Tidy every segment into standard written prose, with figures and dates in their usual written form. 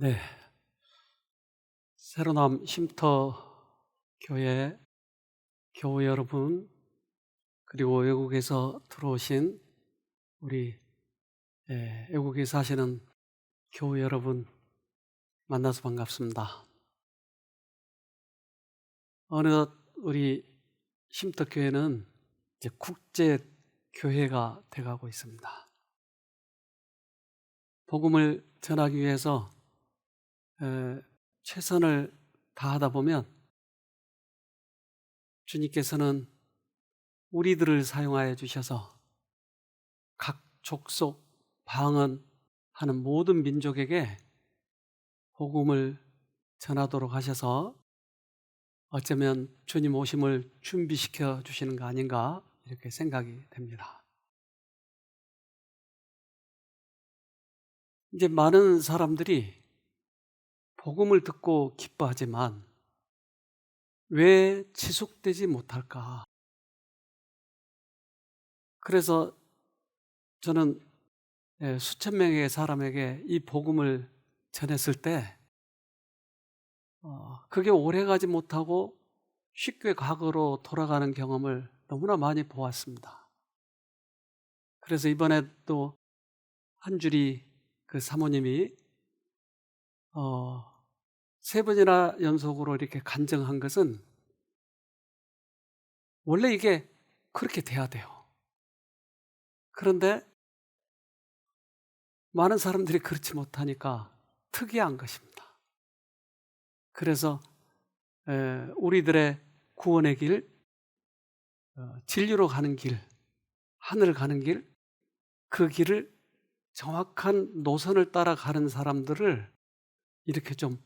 네, 새로남 쉼터 교회 교우 여러분, 그리고 외국에서 들어오신 우리 외국에 사시는 교우 여러분 만나서 반갑습니다. 어느덧 우리 쉼터 교회는 이제 국제 교회가 돼가고 있습니다. 복음을 전하기 위해서 최선을 다하다 보면 주님께서는 우리들을 사용하여 주셔서 각 족속, 방언하는 모든 민족에게 복음을 전하도록 하셔서 어쩌면 주님 오심을 준비시켜 주시는 거 아닌가 이렇게 생각이 됩니다. 이제 많은 사람들이 복음을 듣고 기뻐하지만 왜 지속되지 못할까? 그래서 저는 수천 명의 사람에게 이 복음을 전했을 때 그게 오래가지 못하고 쉽게 과거로 돌아가는 경험을 너무나 많이 보았습니다. 그래서 이번에 또 한 줄이 그 사모님이 세 번이나 연속으로 이렇게 간증한 것은 원래 이게 그렇게 돼야 돼요. 그런데 많은 사람들이 그렇지 못하니까 특이한 것입니다. 그래서 우리들의 구원의 길, 진리로 가는 길, 하늘 가는 길, 그 길을 정확한 노선을 따라가는 사람들을 이렇게 좀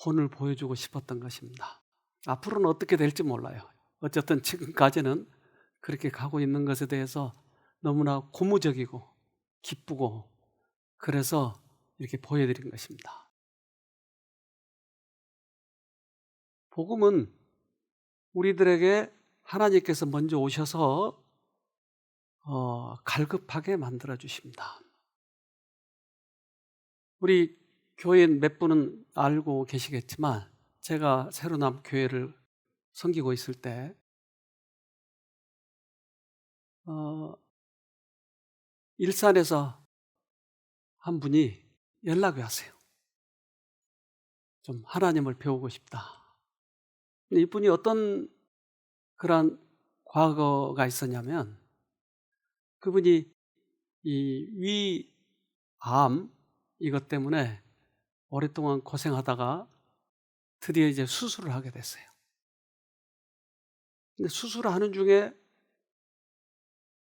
본을 보여주고 싶었던 것입니다. 앞으로는 어떻게 될지 몰라요. 어쨌든 지금까지는 그렇게 가고 있는 것에 대해서 너무나 고무적이고 기쁘고 그래서 이렇게 보여드린 것입니다. 복음은 우리들에게 하나님께서 먼저 오셔서 갈급하게 만들어 주십니다. 우리 교인 몇 분은 알고 계시겠지만 제가 새로남 교회를 섬기고 있을 때 일산에서 한 분이 연락이 왔어요. 좀 하나님을 배우고 싶다. 근데 이분이 어떤 그런 과거가 있었냐면 그분이 이 위암 이것 때문에 오랫동안 고생하다가 드디어 이제 수술을 하게 됐어요. 근데 수술을 하는 중에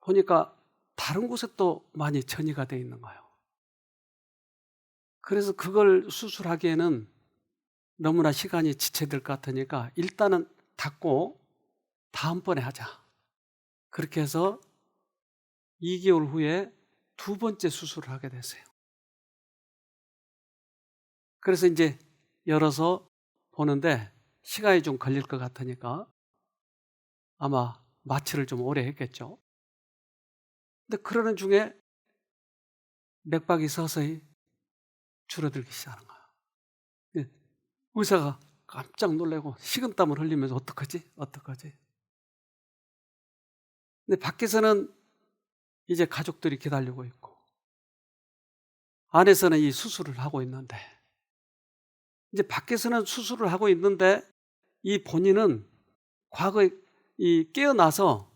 보니까 다른 곳에 또 많이 전이가 돼 있는 거예요. 그래서 그걸 수술하기에는 너무나 시간이 지체될 것 같으니까 일단은 닫고 다음번에 하자. 그렇게 해서 2개월 후에 두 번째 수술을 하게 됐어요. 그래서 이제 열어서 보는데 시간이 좀 걸릴 것 같으니까 아마 마취를 좀 오래 했겠죠. 근데 그러는 중에 맥박이 서서히 줄어들기 시작하는 거예요. 예, 의사가 깜짝 놀라고 식은땀을 흘리면서 어떡하지? 어떡하지? 근데 밖에서는 이제 가족들이 기다리고 있고 안에서는 이 수술을 하고 있는데 이제 밖에서는 수술을 하고 있는데 이 본인은 과거에 깨어나서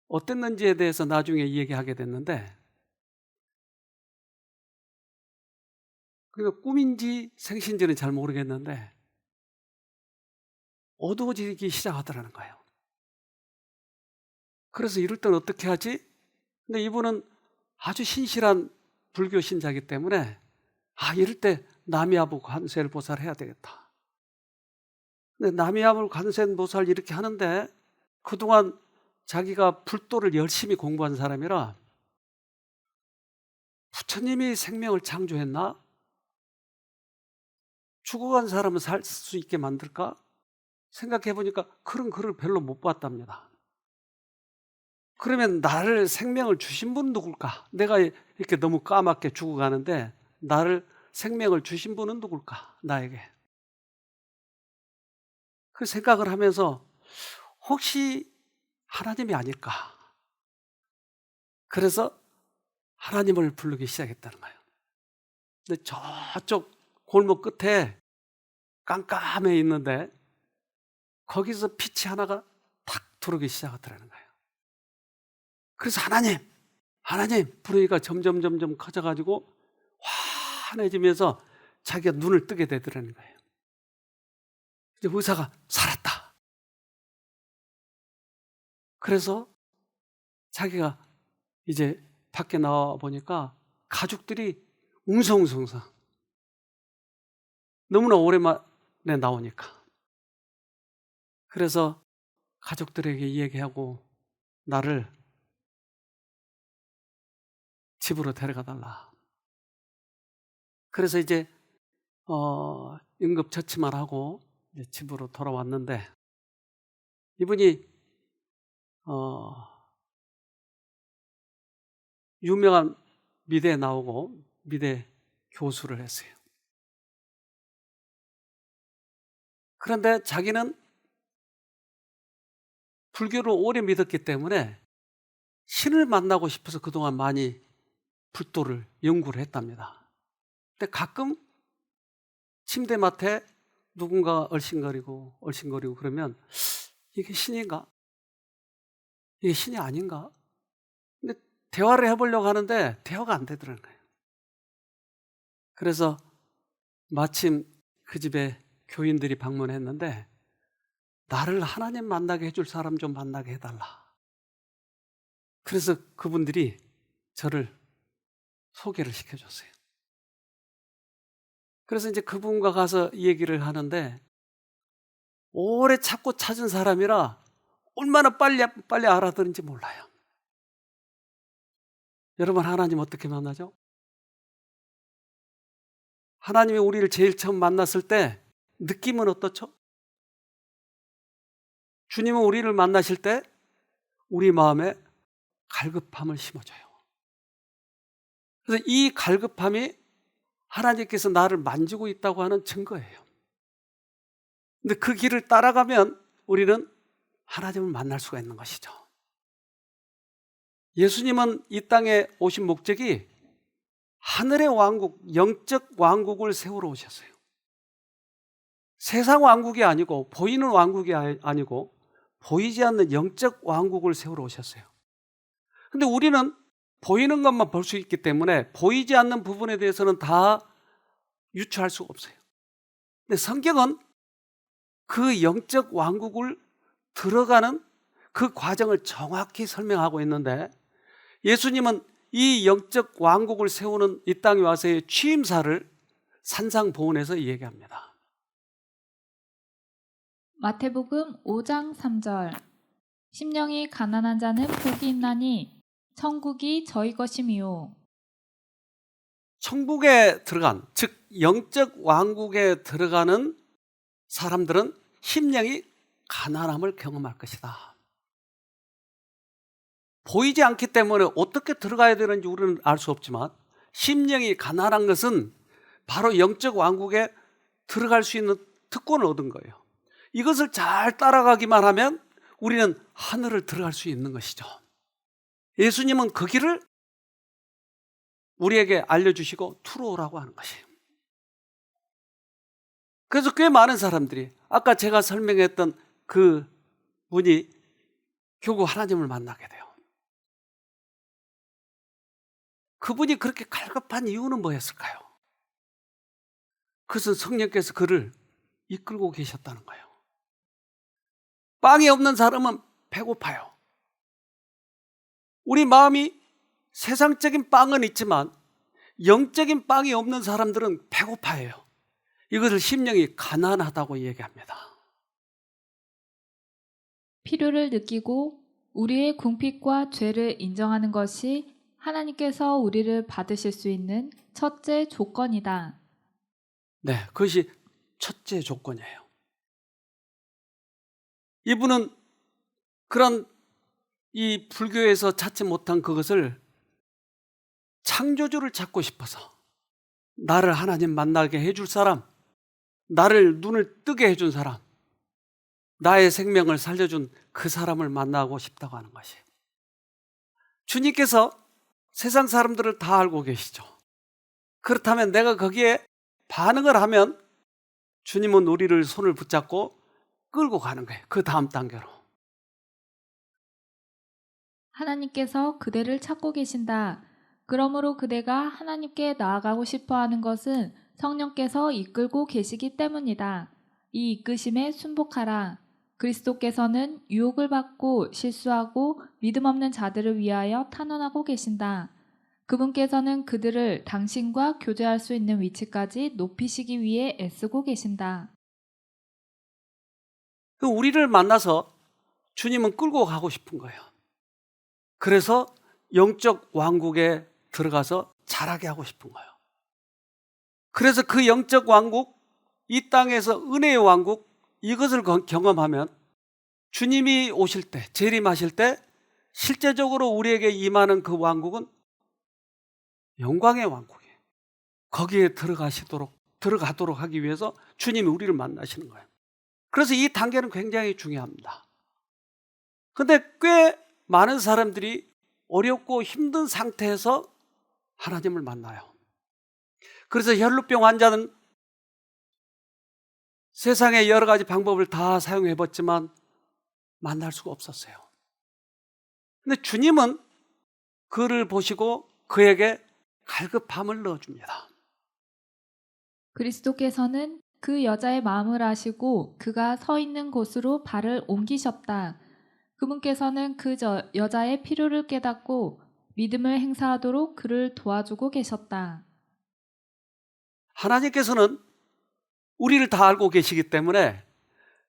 어땠는지에 대해서 나중에 얘기하게 됐는데 그러니까 꿈인지 생신지는 잘 모르겠는데 어두워지기 시작하더라는 거예요. 그래서 이럴 땐 어떻게 하지? 근데 이분은 아주 신실한 불교 신자이기 때문에 이럴 때 남이아부 관세를 보살 해야 되겠다. 근데 남이아부 관세 보살 이렇게 하는데 그동안 자기가 불도를 열심히 공부한 사람이라 부처님이 생명을 창조했나? 죽어간 사람은 살 수 있게 만들까? 생각해 보니까 그런 글을 별로 못 봤답니다. 그러면 나를 생명을 주신 분은 누굴까? 내가 이렇게 너무 까맣게 죽어가는데 나를 생명을 주신 분은 누굴까? 나에게. 그 생각을 하면서 혹시 하나님이 아닐까? 그래서 하나님을 부르기 시작했다는 거예요. 근데 저쪽 골목 끝에 깜깜해 있는데 거기서 빛이 하나가 탁 들어오기 시작하더라는 거예요. 그래서 하나님 부르니까 점점 커져가지고 환해지면서 자기가 눈을 뜨게 되더라는 거예요. 이제 의사가 살았다. 그래서 자기가 이제 밖에 나와 보니까 가족들이 웅성웅성 너무나 오랜만에 나오니까. 그래서 가족들에게 얘기하고 나를 집으로 데려가 달라. 그래서 이제 응급처치만 하고 이제 집으로 돌아왔는데 이분이 유명한 미대에 나오고 미대 교수를 했어요. 그런데 자기는 불교를 오래 믿었기 때문에 신을 만나고 싶어서 그동안 많이 불도를 연구를 했답니다. 근데 가끔 침대맡에 누군가 얼씬거리고 그러면 이게 신인가? 이게 신이 아닌가? 근데 대화를 해보려고 하는데 대화가 안 되더라는 거예요. 그래서 마침 그 집에 교인들이 방문했는데 나를 하나님 만나게 해줄 사람 좀 만나게 해달라. 그래서 그분들이 저를 소개를 시켜줬어요. 그래서 이제 그분과 가서 이 얘기를 하는데 오래 찾고 찾은 사람이라 얼마나 빨리 알아들은지 몰라요. 여러분, 하나님 어떻게 만나죠? 하나님이 우리를 제일 처음 만났을 때 느낌은 어떻죠? 주님은 우리를 만나실 때 우리 마음에 갈급함을 심어줘요. 그래서 이 갈급함이 하나님께서 나를 만지고 있다고 하는 증거예요. 근데 그 길을 따라가면 우리는 하나님을 만날 수가 있는 것이죠. 예수님은 이 땅에 오신 목적이 하늘의 왕국, 영적 왕국을 세우러 오셨어요. 세상 왕국이 아니고 보이는 왕국이 아니고 보이지 않는 영적 왕국을 세우러 오셨어요. 근데 우리는 보이는 것만 볼 수 있기 때문에 보이지 않는 부분에 대해서는 다 유추할 수가 없어요. 근데 성경은 그 영적 왕국을 들어가는 그 과정을 정확히 설명하고 있는데 예수님은 이 영적 왕국을 세우는 이 땅에 와서의 취임사를 산상보훈에서 얘기합니다. 마태복음 5장 3절 심령이 가난한 자는 복이 있나니 천국이 저희 것임이요. 천국에 들어간, 즉 영적 왕국에 들어가는 사람들은 심령이 가난함을 경험할 것이다. 보이지 않기 때문에 어떻게 들어가야 되는지 우리는 알 수 없지만 심령이 가난한 것은 바로 영적 왕국에 들어갈 수 있는 특권을 얻은 거예요. 이것을 잘 따라가기만 하면 우리는 하늘을 들어갈 수 있는 것이죠. 예수님은 그 길을 우리에게 알려주시고 투로오라고 하는 것이에요. 그래서 꽤 많은 사람들이 아까 제가 설명했던 그 분이 결국 하나님을 만나게 돼요. 그분이 그렇게 갈급한 이유는 뭐였을까요? 그것은 성령께서 그를 이끌고 계셨다는 거예요. 빵이 없는 사람은 배고파요. 우리 마음이 세상적인 빵은 있지만 영적인 빵이 없는 사람들은 배고파해요. 이것을 심령이 가난하다고 얘기합니다. 필요를 느끼고 우리의 궁핍과 죄를 인정하는 것이 하나님께서 우리를 받으실 수 있는 첫째 조건이다. 네, 그것이 첫째 조건이에요. 이분은 그런 이 불교에서 찾지 못한 그것을 창조주를 찾고 싶어서 나를 하나님 만나게 해줄 사람, 나를 눈을 뜨게 해준 사람, 나의 생명을 살려준 그 사람을 만나고 싶다고 하는 것이에요. 주님께서 세상 사람들을 다 알고 계시죠. 그렇다면 내가 거기에 반응을 하면 주님은 우리를 손을 붙잡고 끌고 가는 거예요. 그 다음 단계로. 하나님께서 그대를 찾고 계신다. 그러므로 그대가 하나님께 나아가고 싶어 하는 것은 성령께서 이끌고 계시기 때문이다. 이 이끄심에 순복하라. 그리스도께서는 유혹을 받고 실수하고 믿음 없는 자들을 위하여 탄원하고 계신다. 그분께서는 그들을 당신과 교제할 수 있는 위치까지 높이시기 위해 애쓰고 계신다. 우리를 만나서 주님은 끌고 가고 싶은 거예요. 그래서 영적 왕국에 들어가서 자라게 하고 싶은 거예요. 그래서 그 영적 왕국, 이 땅에서 은혜의 왕국, 이것을 경험하면 주님이 오실 때, 재림하실 때 실제적으로 우리에게 임하는 그 왕국은 영광의 왕국이에요. 거기에 들어가도록 하기 위해서 주님이 우리를 만나시는 거예요. 그래서 이 단계는 굉장히 중요합니다. 근데 꽤 많은 사람들이 어렵고 힘든 상태에서 하나님을 만나요. 그래서 혈루병 환자는 세상의 여러 가지 방법을 다 사용해 봤지만 만날 수가 없었어요. 근데 주님은 그를 보시고 그에게 갈급함을 넣어줍니다. 그리스도께서는 그 여자의 마음을 아시고 그가 서 있는 곳으로 발을 옮기셨다. 그분께서는 그 여자의 필요를 깨닫고 믿음을 행사하도록 그를 도와주고 계셨다. 하나님께서는 우리를 다 알고 계시기 때문에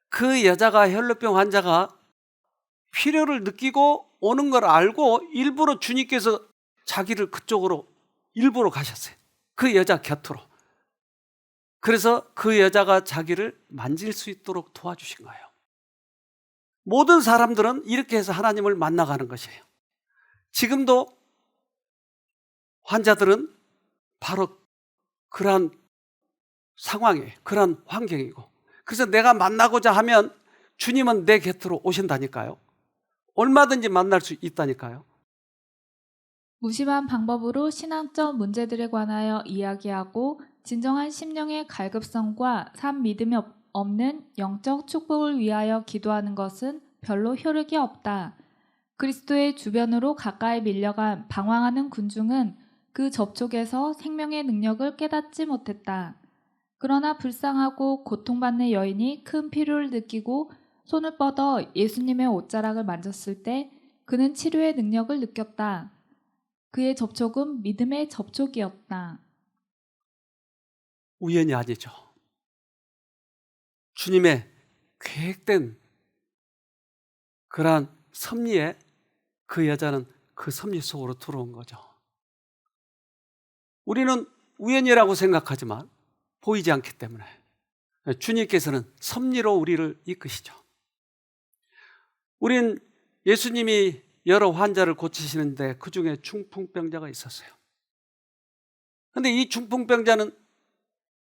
그 여자가 혈루병 환자가 필요를 느끼고 오는 걸 알고 일부러 주님께서 자기를 그쪽으로 일부러 가셨어요. 그 여자 곁으로. 그래서 그 여자가 자기를 만질 수 있도록 도와주신 거예요. 모든 사람들은 이렇게 해서 하나님을 만나가는 것이에요. 지금도 환자들은 바로 그러한 상황이에요. 그러한 환경이고. 그래서 내가 만나고자 하면 주님은 내 곁으로 오신다니까요. 얼마든지 만날 수 있다니까요. 무심한 방법으로 신앙적 문제들에 관하여 이야기하고 진정한 심령의 갈급성과 산 믿음이 없는 영적 축복을 위하여 기도하는 것은 별로 효력이 없다. 그리스도의 주변으로 가까이 밀려간 방황하는 군중은 그 접촉에서 생명의 능력을 깨닫지 못했다. 그러나 불쌍하고 고통받는 여인이 큰 필요를 느끼고 손을 뻗어 예수님의 옷자락을 만졌을 때 그는 치료의 능력을 느꼈다. 그의 접촉은 믿음의 접촉이었다. 우연이 아니죠. 주님의 계획된 그러한 섭리에 그 여자는 그 섭리 속으로 들어온 거죠. 우리는 우연이라고 생각하지만 보이지 않기 때문에 주님께서는 섭리로 우리를 이끄시죠. 우린 예수님이 여러 환자를 고치시는데 그 중에 중풍병자가 있었어요. 그런데 이 중풍병자는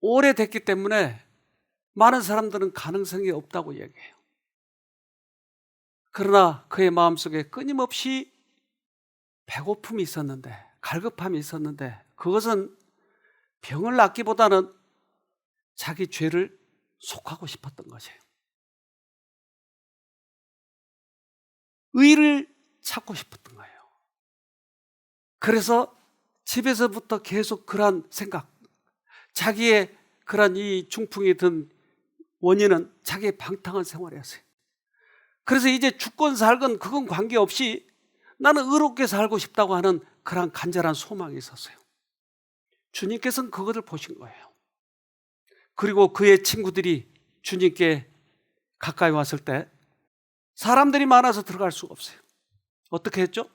오래됐기 때문에 많은 사람들은 가능성이 없다고 얘기해요. 그러나 그의 마음속에 끊임없이 배고픔이 있었는데, 갈급함이 있었는데, 그것은 병을 낫기보다는 자기 죄를 속하고 싶었던 것이에요. 의를 찾고 싶었던 거예요. 그래서 집에서부터 계속 그러한 생각, 자기의 그러한 이 중풍이 든 원인은 자기의 방탕한 생활이었어요. 그래서 이제 죽건 살건 그건 관계없이 나는 의롭게 살고 싶다고 하는 그러한 간절한 소망이 있었어요. 주님께서는 그것을 보신 거예요. 그리고 그의 친구들이 주님께 가까이 왔을 때 사람들이 많아서 들어갈 수가 없어요. 어떻게 했죠?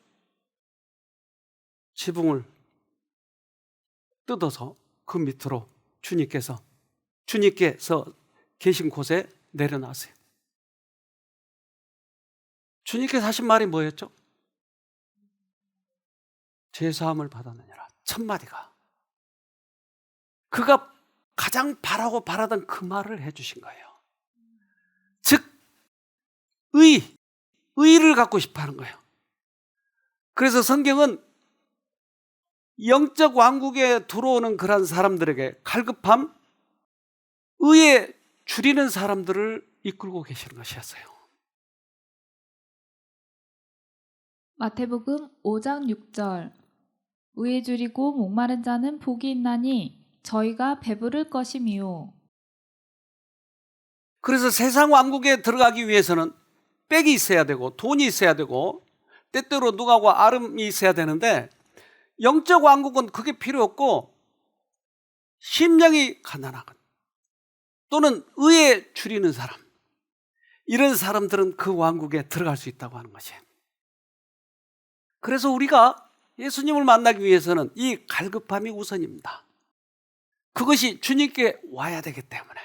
지붕을 뜯어서 그 밑으로 주님께서 계신 곳에 내려놨어요. 주님께서 하신 말이 뭐였죠? 죄사함을 받았느니라. 첫 마디가. 그가 가장 바라던 그 말을 해주신 거예요. 즉 의를 갖고 싶어 하는 거예요. 그래서 성경은 영적 왕국에 들어오는 그런 사람들에게 갈급함, 의에 줄이는 사람들을 이끌고 계시는 것이었어요. 마태복음 5장 6절 의에 줄이고 목마른 자는 복이 있나니 저희가 배부를 것임이요. 그래서 세상 왕국에 들어가기 위해서는 빽이 있어야 되고 돈이 있어야 되고 때때로 누가와 아름이 있어야 되는데 영적 왕국은 그게 필요 없고 심령이 가난하건 또는 의에 줄이는 사람, 이런 사람들은 그 왕국에 들어갈 수 있다고 하는 것이에요. 그래서 우리가 예수님을 만나기 위해서는 이 갈급함이 우선입니다. 그것이 주님께 와야 되기 때문에.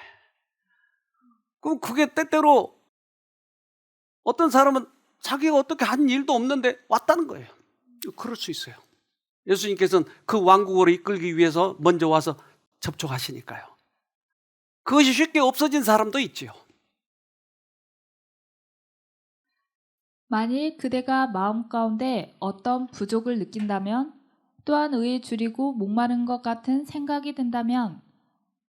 그럼 그게 때때로 어떤 사람은 자기가 어떻게 한 일도 없는데 왔다는 거예요. 그럴 수 있어요. 예수님께서는 그 왕국으로 이끌기 위해서 먼저 와서 접촉하시니까요. 그것이 쉽게 없어진 사람도 있지요. 만일 그대가 마음 가운데 어떤 부족을 느낀다면 또한 의에 줄이고 목마른 것 같은 생각이 든다면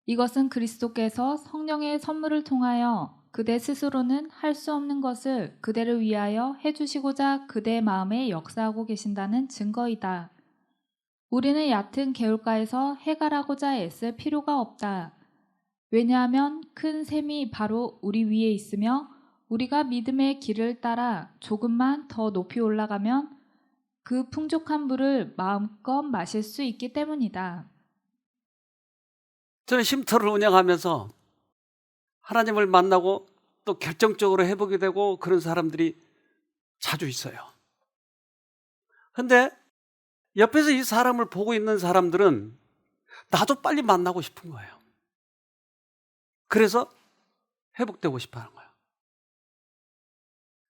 이것은 그리스도께서 성령의 선물을 통하여 그대 스스로는 할 수 없는 것을 그대를 위하여 해주시고자 그대의 마음에 역사하고 계신다는 증거이다. 우리는 얕은 개울가에서 해갈하고자 애쓸 필요가 없다. 왜냐하면 큰 샘이 바로 우리 위에 있으며 우리가 믿음의 길을 따라 조금만 더 높이 올라가면 그 풍족한 물을 마음껏 마실 수 있기 때문이다. 저는 쉼터를 운영하면서 하나님을 만나고 또 결정적으로 해보게 되고 그런 사람들이 자주 있어요. 근데 옆에서 이 사람을 보고 있는 사람들은 나도 빨리 만나고 싶은 거예요. 그래서 회복되고 싶어 하는 거예요.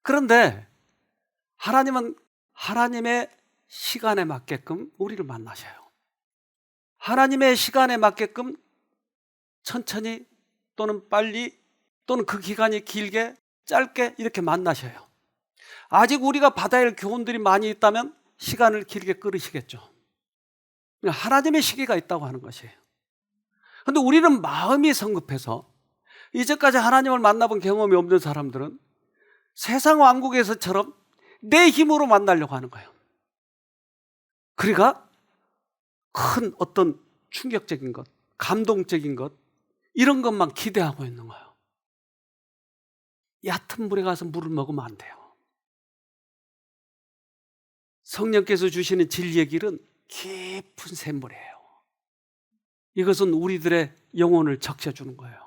그런데 하나님은 하나님의 시간에 맞게끔 우리를 만나셔요. 하나님의 시간에 맞게끔 천천히 또는 빨리 또는 그 기간이 길게 짧게 이렇게 만나셔요. 아직 우리가 받아야 할 교훈들이 많이 있다면 시간을 길게 끌으시겠죠. 하나님의 시기가 있다고 하는 것이에요. 그런데 우리는 마음이 성급해서 이제까지 하나님을 만나본 경험이 없는 사람들은 세상 왕국에서처럼 내 힘으로 만나려고 하는 거예요. 그러니까 큰 어떤 충격적인 것, 감동적인 것, 이런 것만 기대하고 있는 거예요. 얕은 물에 가서 물을 먹으면 안 돼요. 성령께서 주시는 진리의 길은 깊은 샘물이에요. 이것은 우리들의 영혼을 적셔주는 거예요.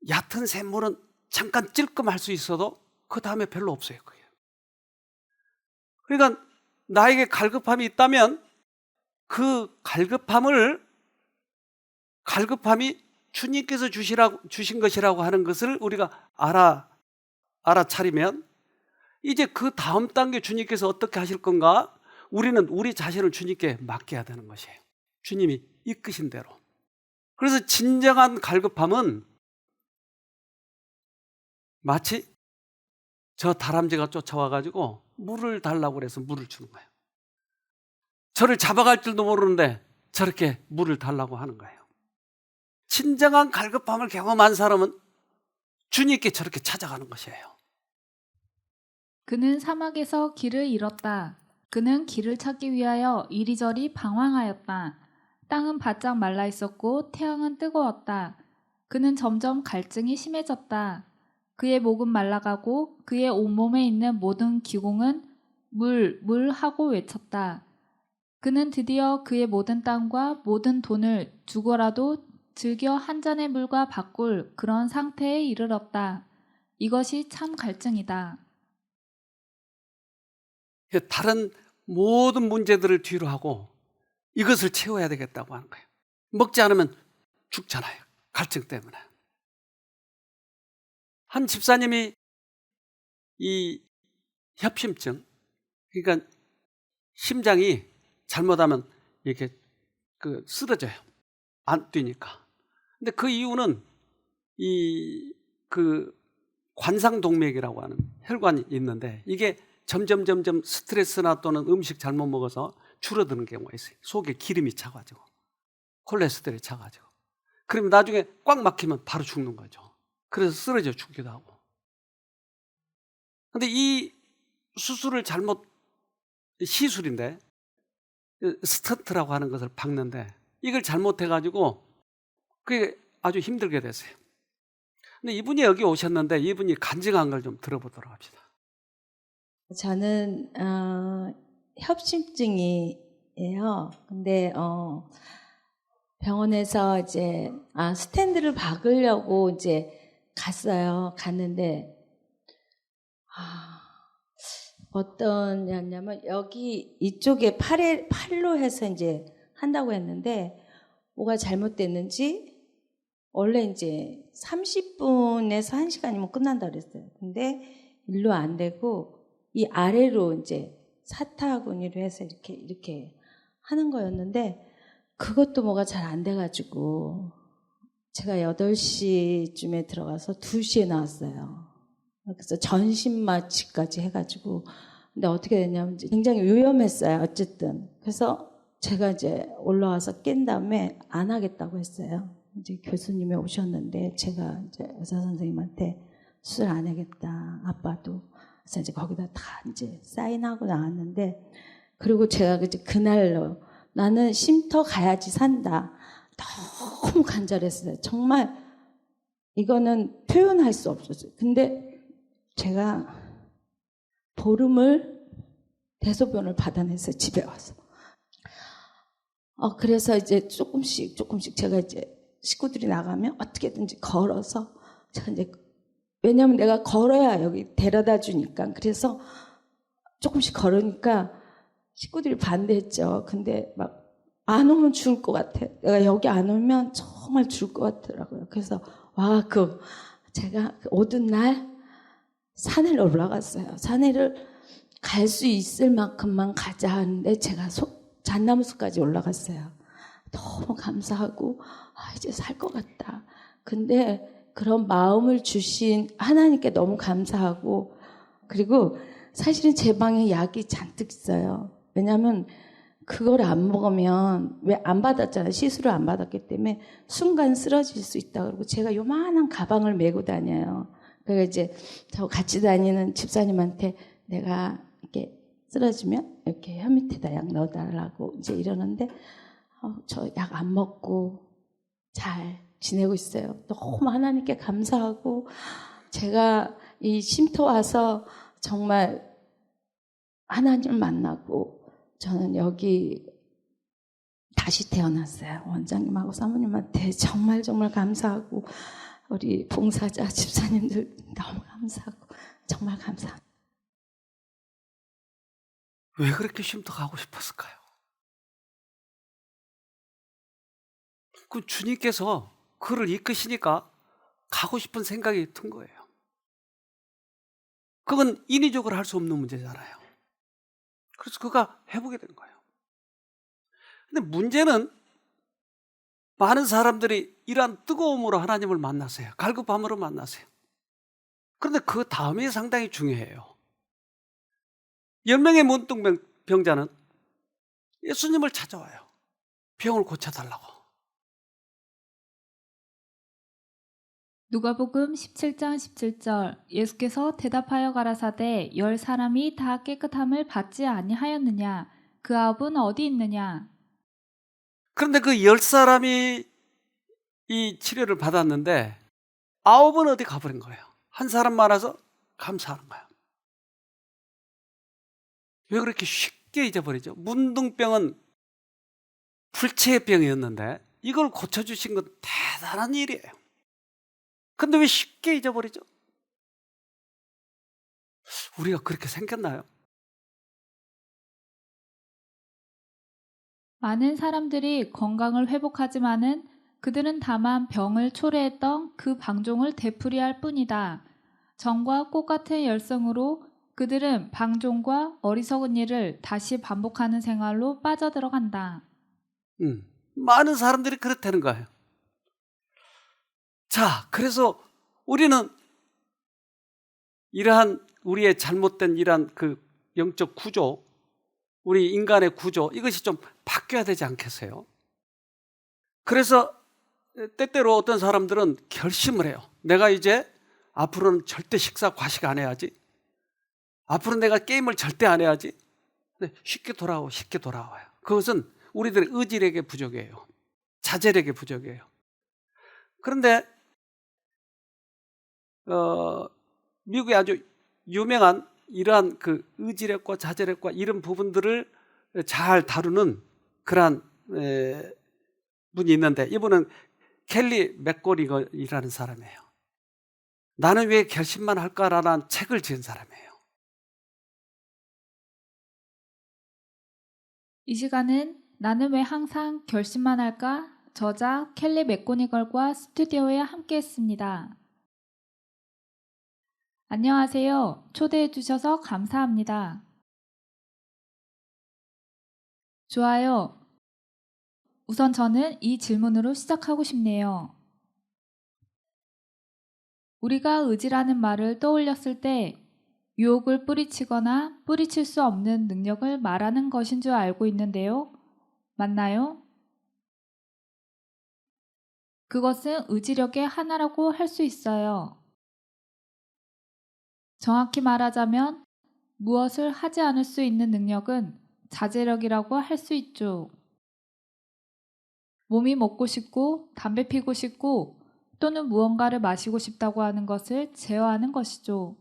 얕은 샘물은 잠깐 찔끔할 수 있어도 그 다음에 별로 없어요. 그게. 그러니까 나에게 갈급함이 있다면 그 갈급함이 주님께서 주신 것이라고 하는 것을 우리가 알아차리면 이제 그 다음 단계 주님께서 어떻게 하실 건가? 우리는 우리 자신을 주님께 맡겨야 되는 것이에요. 주님이 이끄신 대로. 그래서 진정한 갈급함은 마치 저 다람쥐가 쫓아와가지고 물을 달라고 그래서 물을 주는 거예요. 저를 잡아갈 줄도 모르는데 저렇게 물을 달라고 하는 거예요. 진정한 갈급함을 경험한 사람은 주님께 저렇게 찾아가는 것이에요. 그는 사막에서 길을 잃었다. 그는 길을 찾기 위하여 이리저리 방황하였다. 땅은 바짝 말라 있었고 태양은 뜨거웠다. 그는 점점 갈증이 심해졌다. 그의 목은 말라가고 그의 온몸에 있는 모든 기공은 물 하고 외쳤다. 그는 드디어 그의 모든 땅과 모든 돈을 주고라도 즐겨 한 잔의 물과 바꿀 그런 상태에 이르렀다. 이것이 참 갈증이다. 다른 모든 문제들을 뒤로 하고 이것을 채워야 되겠다고 하는 거예요. 먹지 않으면 죽잖아요. 갈증 때문에. 한 집사님이 이 협심증, 그러니까 심장이 잘못하면 이렇게 쓰러져요. 안 뛰니까. 근데 그 이유는 그 관상동맥이라고 하는 혈관이 있는데 이게 점점 스트레스나 또는 음식 잘못 먹어서 줄어드는 경우가 있어요. 속에 기름이 차가지고 콜레스테롤이 차가지고. 그러면 나중에 꽉 막히면 바로 죽는 거죠. 그래서 쓰러져 죽기도 하고. 근데 이 수술을 시술인데 스턴트라고 하는 것을 박는데 이걸 잘못해가지고 그게 아주 힘들게 됐어요. 근데 이분이 여기 오셨는데 이분이 간증한 걸 좀 들어보도록 합시다. 저는 협심증이에요. 근데 병원에서 이제 스탠드를 박으려고 이제 갔는데 어떠냐면 여기 이쪽에 팔로 해서 이제 한다고 했는데 뭐가 잘못됐는지 원래 이제 30분에서 1시간이면 끝난다 그랬어요. 근데 일로 안 되고 이 아래로 이제 사타구니로 해서 이렇게 하는 거였는데 그것도 뭐가 잘 안 돼가지고 제가 8시쯤에 들어가서 2시에 나왔어요. 그래서 전신마취까지 해가지고 근데 어떻게 됐냐면 굉장히 위험했어요. 어쨌든 그래서 제가 이제 올라와서 깬 다음에 안 하겠다고 했어요. 이제 교수님이 오셨는데 제가 이제 의사 선생님한테 수술 안 하겠다. 아빠도. 그래서 이제 거기다 다 이제 사인하고 나왔는데 그리고 제가 이제 그날로 나는 쉼터 가야지 산다. 너무 간절했어요. 정말 이거는 표현할 수 없었어요. 근데 제가 보름을 대소변을 받아냈어요. 집에 와서. 그래서 이제 조금씩 제가 이제 식구들이 나가면 어떻게든지 걸어서 제가 이제 왜냐면 내가 걸어야 여기 데려다 주니까 그래서 조금씩 걸으니까 식구들이 반대했죠. 근데 막 안 오면 죽을 것 같아. 내가 여기 안 오면 정말 죽을 것 같더라고요. 그래서 제가 오던 날 산을 올라갔어요. 산에를 갈 수 있을 만큼만 가자 하는데 제가 잣나무숲까지 올라갔어요. 너무 감사하고 이제 살 것 같다. 근데 그런 마음을 주신 하나님께 너무 감사하고 그리고 사실은 제 방에 약이 잔뜩 있어요. 왜냐하면 그걸 안 먹으면 왜 안 받았잖아요. 시술을 안 받았기 때문에 순간 쓰러질 수 있다. 그러고 제가 요만한 가방을 메고 다녀요. 그래서 이제 저 같이 다니는 집사님한테 내가 이렇게 쓰러지면 이렇게 혀 밑에다 약 넣어달라고 이제 이러는데 저 약 안 먹고 잘 지내고 있어요. 너무 하나님께 감사하고 제가 이 쉼터 와서 정말 하나님을 만나고 저는 여기 다시 태어났어요. 원장님하고 사모님한테 정말 감사하고 우리 봉사자 집사님들 너무 감사하고 정말 감사합니다. 왜 그렇게 쉼터 가고 싶었을까요? 그 주님께서 그를 이끄시니까 가고 싶은 생각이 든 거예요. 그건 인위적으로 할 수 없는 문제잖아요. 그래서 그가 해보게 된 거예요. 근데 문제는 많은 사람들이 이러한 뜨거움으로 하나님을 만났어요. 갈급함으로 만났어요. 그런데 그 다음이 상당히 중요해요. 10명의 문둥병자는 예수님을 찾아와요. 병을 고쳐달라고. 누가복음 17장 17절 예수께서 대답하여 가라사대 10사람이 다 깨끗함을 받지 아니하였느냐 그 아홉은 어디 있느냐. 그런데 그 10사람이 이 치료를 받았는데 9은 어디 가버린 거예요. 한 사람 많아서 감사하는 거예요. 왜 그렇게 쉽게 잊어버리죠? 문둥병은 불치의 병이었는데 이걸 고쳐주신 건 대단한 일이에요. 근데 왜 쉽게 잊어버리죠? 우리가 그렇게 생겼나요? 많은 사람들이 건강을 회복하지만은 그들은 다만 병을 초래했던 그 방종을 되풀이할 뿐이다. 정과 꽃 같은 열성으로 그들은 방종과 어리석은 일을 다시 반복하는 생활로 빠져들어간다. 많은 사람들이 그렇다는 거예요. 자, 그래서 우리는 이러한 우리의 잘못된 이러한 그 영적 구조, 우리 인간의 구조, 이것이 좀 바뀌어야 되지 않겠어요? 그래서 때때로 어떤 사람들은 결심을 해요. 내가 이제 앞으로는 절대 식사 과식 안 해야지. 앞으로 내가 게임을 절대 안 해야지. 근데 쉽게 돌아와요. 그것은 우리들의 의지력의 부족이에요. 자제력의 부족이에요. 그런데 미국의 아주 유명한 이러한 그 의지력과 자제력과 이런 부분들을 잘 다루는 그러한 분이 있는데, 이분은 켈리 맥고리거이라는 사람이에요. 나는 왜 결심만 할까라는 책을 지은 사람이에요. 이 시간은 나는 왜 항상 결심만 할까? 저자 켈리 맥고니걸과 스튜디오에 함께했습니다. 안녕하세요. 초대해 주셔서 감사합니다. 좋아요. 우선 저는 이 질문으로 시작하고 싶네요. 우리가 의지라는 말을 떠올렸을 때 유혹을 뿌리치거나 뿌리칠 수 없는 능력을 말하는 것인 줄 알고 있는데요. 맞나요? 그것은 의지력의 하나라고 할 수 있어요. 정확히 말하자면 무엇을 하지 않을 수 있는 능력은 자제력이라고 할 수 있죠. 몸이 먹고 싶고 담배 피고 싶고 또는 무언가를 마시고 싶다고 하는 것을 제어하는 것이죠.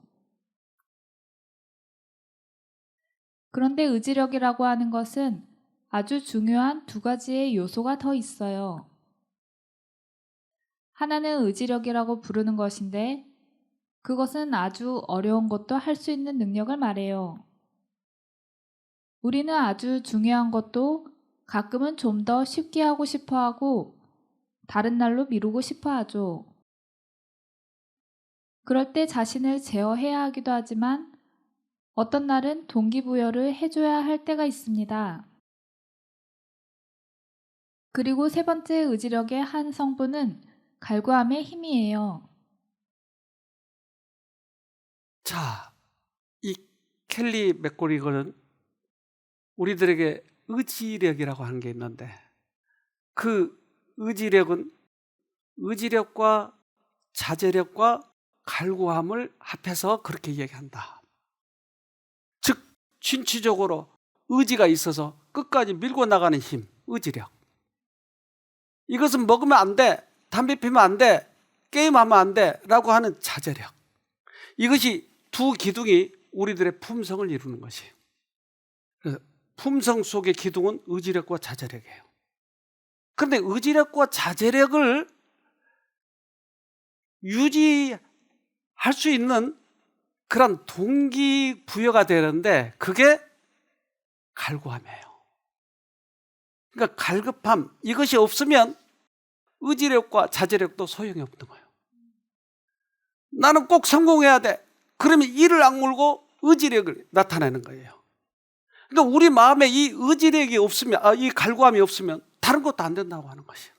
그런데 의지력이라고 하는 것은 아주 중요한 두 가지의 요소가 더 있어요. 하나는 의지력이라고 부르는 것인데 그것은 아주 어려운 것도 할 수 있는 능력을 말해요. 우리는 아주 중요한 것도 가끔은 좀 더 쉽게 하고 싶어 하고 다른 날로 미루고 싶어 하죠. 그럴 때 자신을 제어해야 하기도 하지만 어떤 날은 동기부여를 해줘야 할 때가 있습니다. 그리고 세 번째 의지력의 한 성분은 갈구함의 힘이에요. 자, 이 켈리 맥고리거는 우리들에게 의지력이라고 하는 게 있는데, 그 의지력은 의지력과 자제력과 갈구함을 합해서 그렇게 얘기한다. 즉 신체적으로 의지가 있어서 끝까지 밀고 나가는 힘, 의지력. 이것은 먹으면 안 돼, 담배 피면 안 돼, 게임하면 안 돼 라고 하는 자제력. 이것이 두 기둥이 우리들의 품성을 이루는 것이에요. 그래서 품성 속의 기둥은 의지력과 자제력이에요. 그런데 의지력과 자제력을 유지할 수 있는 그런 동기부여가 되는데 그게 갈구함이에요. 그러니까 갈급함, 이것이 없으면 의지력과 자제력도 소용이 없는 거예요. 나는 꼭 성공해야 돼. 그러면 이를 악물고 의지력을 나타내는 거예요. 그러니까 우리 마음에 이 의지력이 없으면, 이 갈구함이 없으면 다른 것도 안 된다고 하는 것이에요.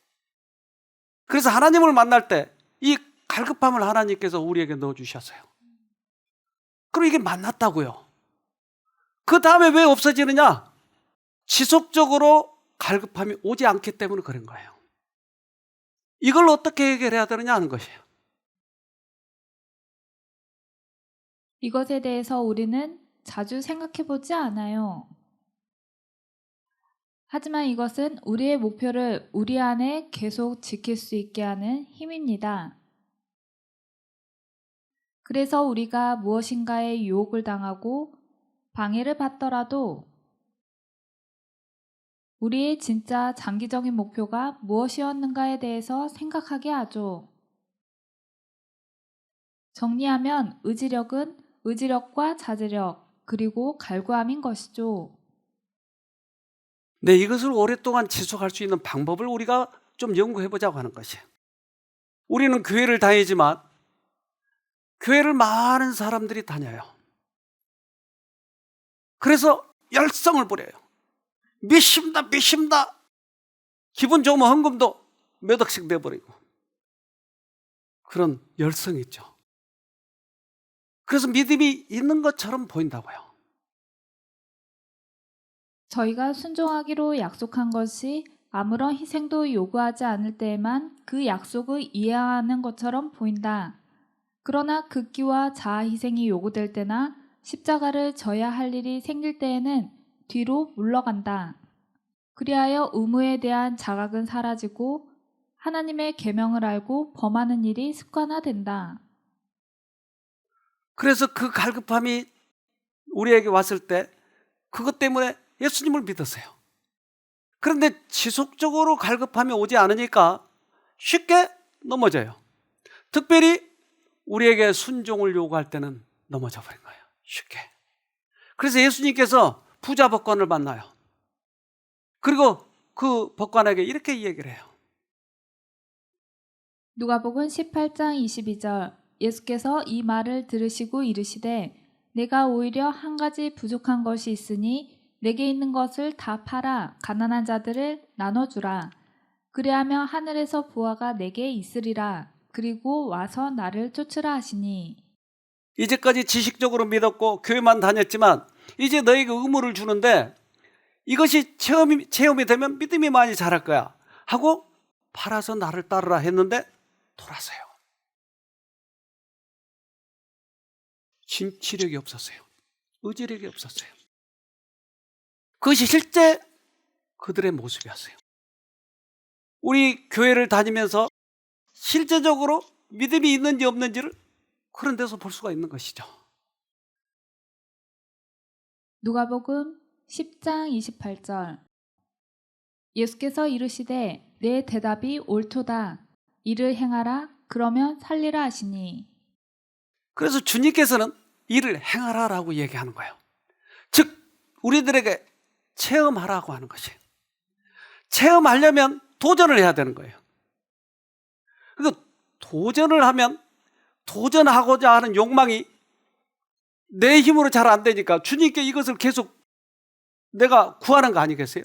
그래서 하나님을 만날 때 이 갈급함을 하나님께서 우리에게 넣어주셨어요. 그럼 이게 만났다고요. 그 다음에 왜 없어지느냐? 지속적으로 갈급함이 오지 않기 때문에 그런 거예요. 이걸 어떻게 해결해야 되느냐 하는 것이에요. 이것에 대해서 우리는 자주 생각해보지 않아요. 하지만 이것은 우리의 목표를 우리 안에 계속 지킬 수 있게 하는 힘입니다. 그래서 우리가 무엇인가에 유혹을 당하고 방해를 받더라도 우리의 진짜 장기적인 목표가 무엇이었는가에 대해서 생각하게 하죠. 정리하면 의지력은 의지력과 자제력, 그리고 갈구함인 것이죠. 네, 이것을 오랫동안 지속할 수 있는 방법을 우리가 좀 연구해보자고 하는 것이에요. 우리는 교회를 다니지만 교회를 많은 사람들이 다녀요. 그래서 열성을 부려요. 믿습니다, 믿습니다. 기분 좋으면 헌금도 몇 억씩 내버리고 그런 열성이 있죠. 그래서 믿음이 있는 것처럼 보인다고요. 저희가 순종하기로 약속한 것이 아무런 희생도 요구하지 않을 때에만 그 약속을 이해하는 것처럼 보인다. 그러나 극기와 자아 희생이 요구될 때나 십자가를 져야 할 일이 생길 때에는 뒤로 물러간다. 그리하여 의무에 대한 자각은 사라지고 하나님의 계명을 알고 범하는 일이 습관화된다. 그래서 그 갈급함이 우리에게 왔을 때 그것 때문에 예수님을 믿었어요. 그런데 지속적으로 갈급함이 오지 않으니까 쉽게 넘어져요. 특별히 우리에게 순종을 요구할 때는 넘어져 버린 거예요. 쉽게. 그래서 예수님께서 부자 법관을 만나요. 그리고 그 법관에게 이렇게 얘기를 해요. 누가복음 18장 22절 예수께서 이 말을 들으시고 이르시되 내가 오히려 한 가지 부족한 것이 있으니 내게 있는 것을 다 팔아 가난한 자들을 나눠주라. 그리하면 하늘에서 보화가 내게 있으리라. 그리고 와서 나를 쫓으라 하시니. 이제까지 지식적으로 믿었고 교회만 다녔지만 이제 너에게 의무를 주는데 이것이 체험이 되면 믿음이 많이 자랄 거야 하고 팔아서 나를 따르라 했는데 돌아서요. 진취력이 없었어요. 의지력이 없었어요. 그것이 실제 그들의 모습이었어요. 우리 교회를 다니면서 실제적으로 믿음이 있는지 없는지를 그런 데서 볼 수가 있는 것이죠. 누가복음 10장 28절 예수께서 이르시되 내 대답이 옳도다. 이를 행하라. 그러면 살리라 하시니. 그래서 주님께서는 이를 행하라라고 얘기하는 거예요. 즉 우리들에게 체험하라고 하는 것이에요. 체험하려면 도전을 해야 되는 거예요. 그러니까 도전을 하면 도전하고자 하는 욕망이 내 힘으로 잘 안 되니까 주님께 이것을 계속 내가 구하는 거 아니겠어요?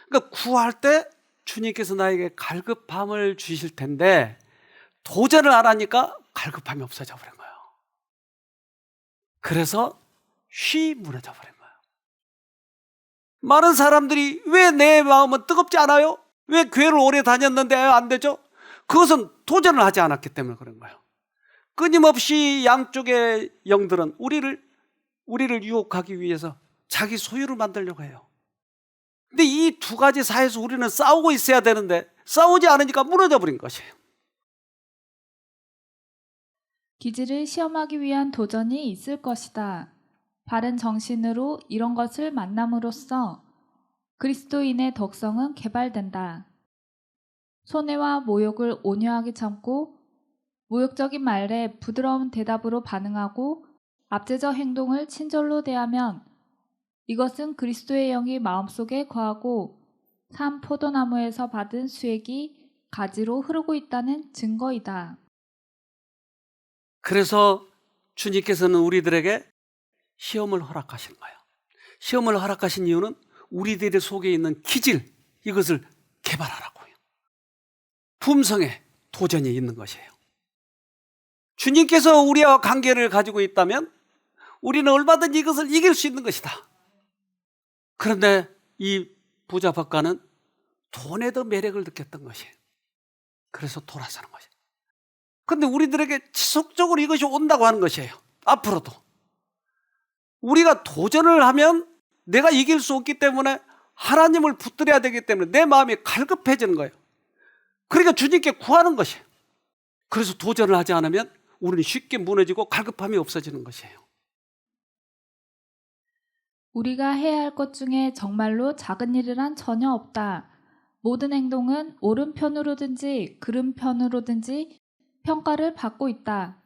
그러니까 구할 때 주님께서 나에게 갈급함을 주실 텐데 도전을 안 하니까 갈급함이 없어져 버린 거예요. 그래서 쉬 무너져 버린 거예요. 많은 사람들이 왜 내 마음은 뜨겁지 않아요? 왜 교회를 오래 다녔는데 안 되죠? 그것은 도전을 하지 않았기 때문에 그런 거예요. 끊임없이 양쪽의 영들은 우리를 유혹하기 위해서 자기 소유를 만들려고 해요. 근데 이 두 가지 사이에서 우리는 싸우고 있어야 되는데 싸우지 않으니까 무너져 버린 것이에요. 기질을 시험하기 위한 도전이 있을 것이다. 바른 정신으로 이런 것을 만남으로써 그리스도인의 덕성은 개발된다. 손해와 모욕을 온유하게 참고 모욕적인 말에 부드러운 대답으로 반응하고 압제적 행동을 친절로 대하면 이것은 그리스도의 영이 마음속에 거하고 산 포도나무에서 받은 수액이 가지로 흐르고 있다는 증거이다. 그래서 주님께서는 우리들에게 시험을 허락하신 거예요. 시험을 허락하신 이유는 우리들 속에 있는 기질, 이것을 개발하라고요. 품성에 도전이 있는 것이에요. 주님께서 우리와 관계를 가지고 있다면 우리는 얼마든지 이것을 이길 수 있는 것이다. 그런데 이 부자 법관은 돈에 더 매력을 느꼈던 것이에요. 그래서 돌아서는 것이에요. 그런데 우리들에게 지속적으로 이것이 온다고 하는 것이에요. 앞으로도. 우리가 도전을 하면 내가 이길 수 없기 때문에 하나님을 붙들어야 되기 때문에 내 마음이 갈급해지는 거예요. 그러니까 주님께 구하는 것이에요. 그래서 도전을 하지 않으면 우리는 쉽게 무너지고 갈급함이 없어지는 것이에요. 우리가 해야 할 것 중에 정말로 작은 일이란 전혀 없다. 모든 행동은 오른편으로든지 그른편으로든지 평가를 받고 있다.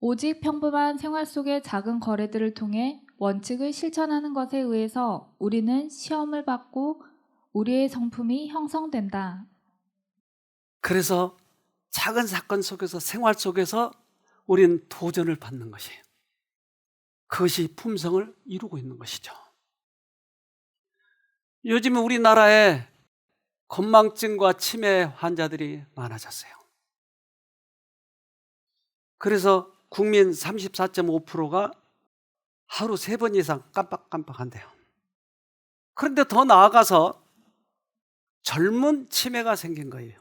오직 평범한 생활 속의 작은 거래들을 통해 원칙을 실천하는 것에 의해서 우리는 시험을 받고 우리의 성품이 형성된다. 그래서 작은 사건 속에서 생활 속에서 우리는 도전을 받는 것이에요. 그것이 품성을 이루고 있는 것이죠. 요즘 우리나라에 건망증과 치매 환자들이 많아졌어요. 그래서 국민 34.5%가 하루 3번 이상 깜빡깜빡한대요. 그런데 더 나아가서 젊은 치매가 생긴 거예요.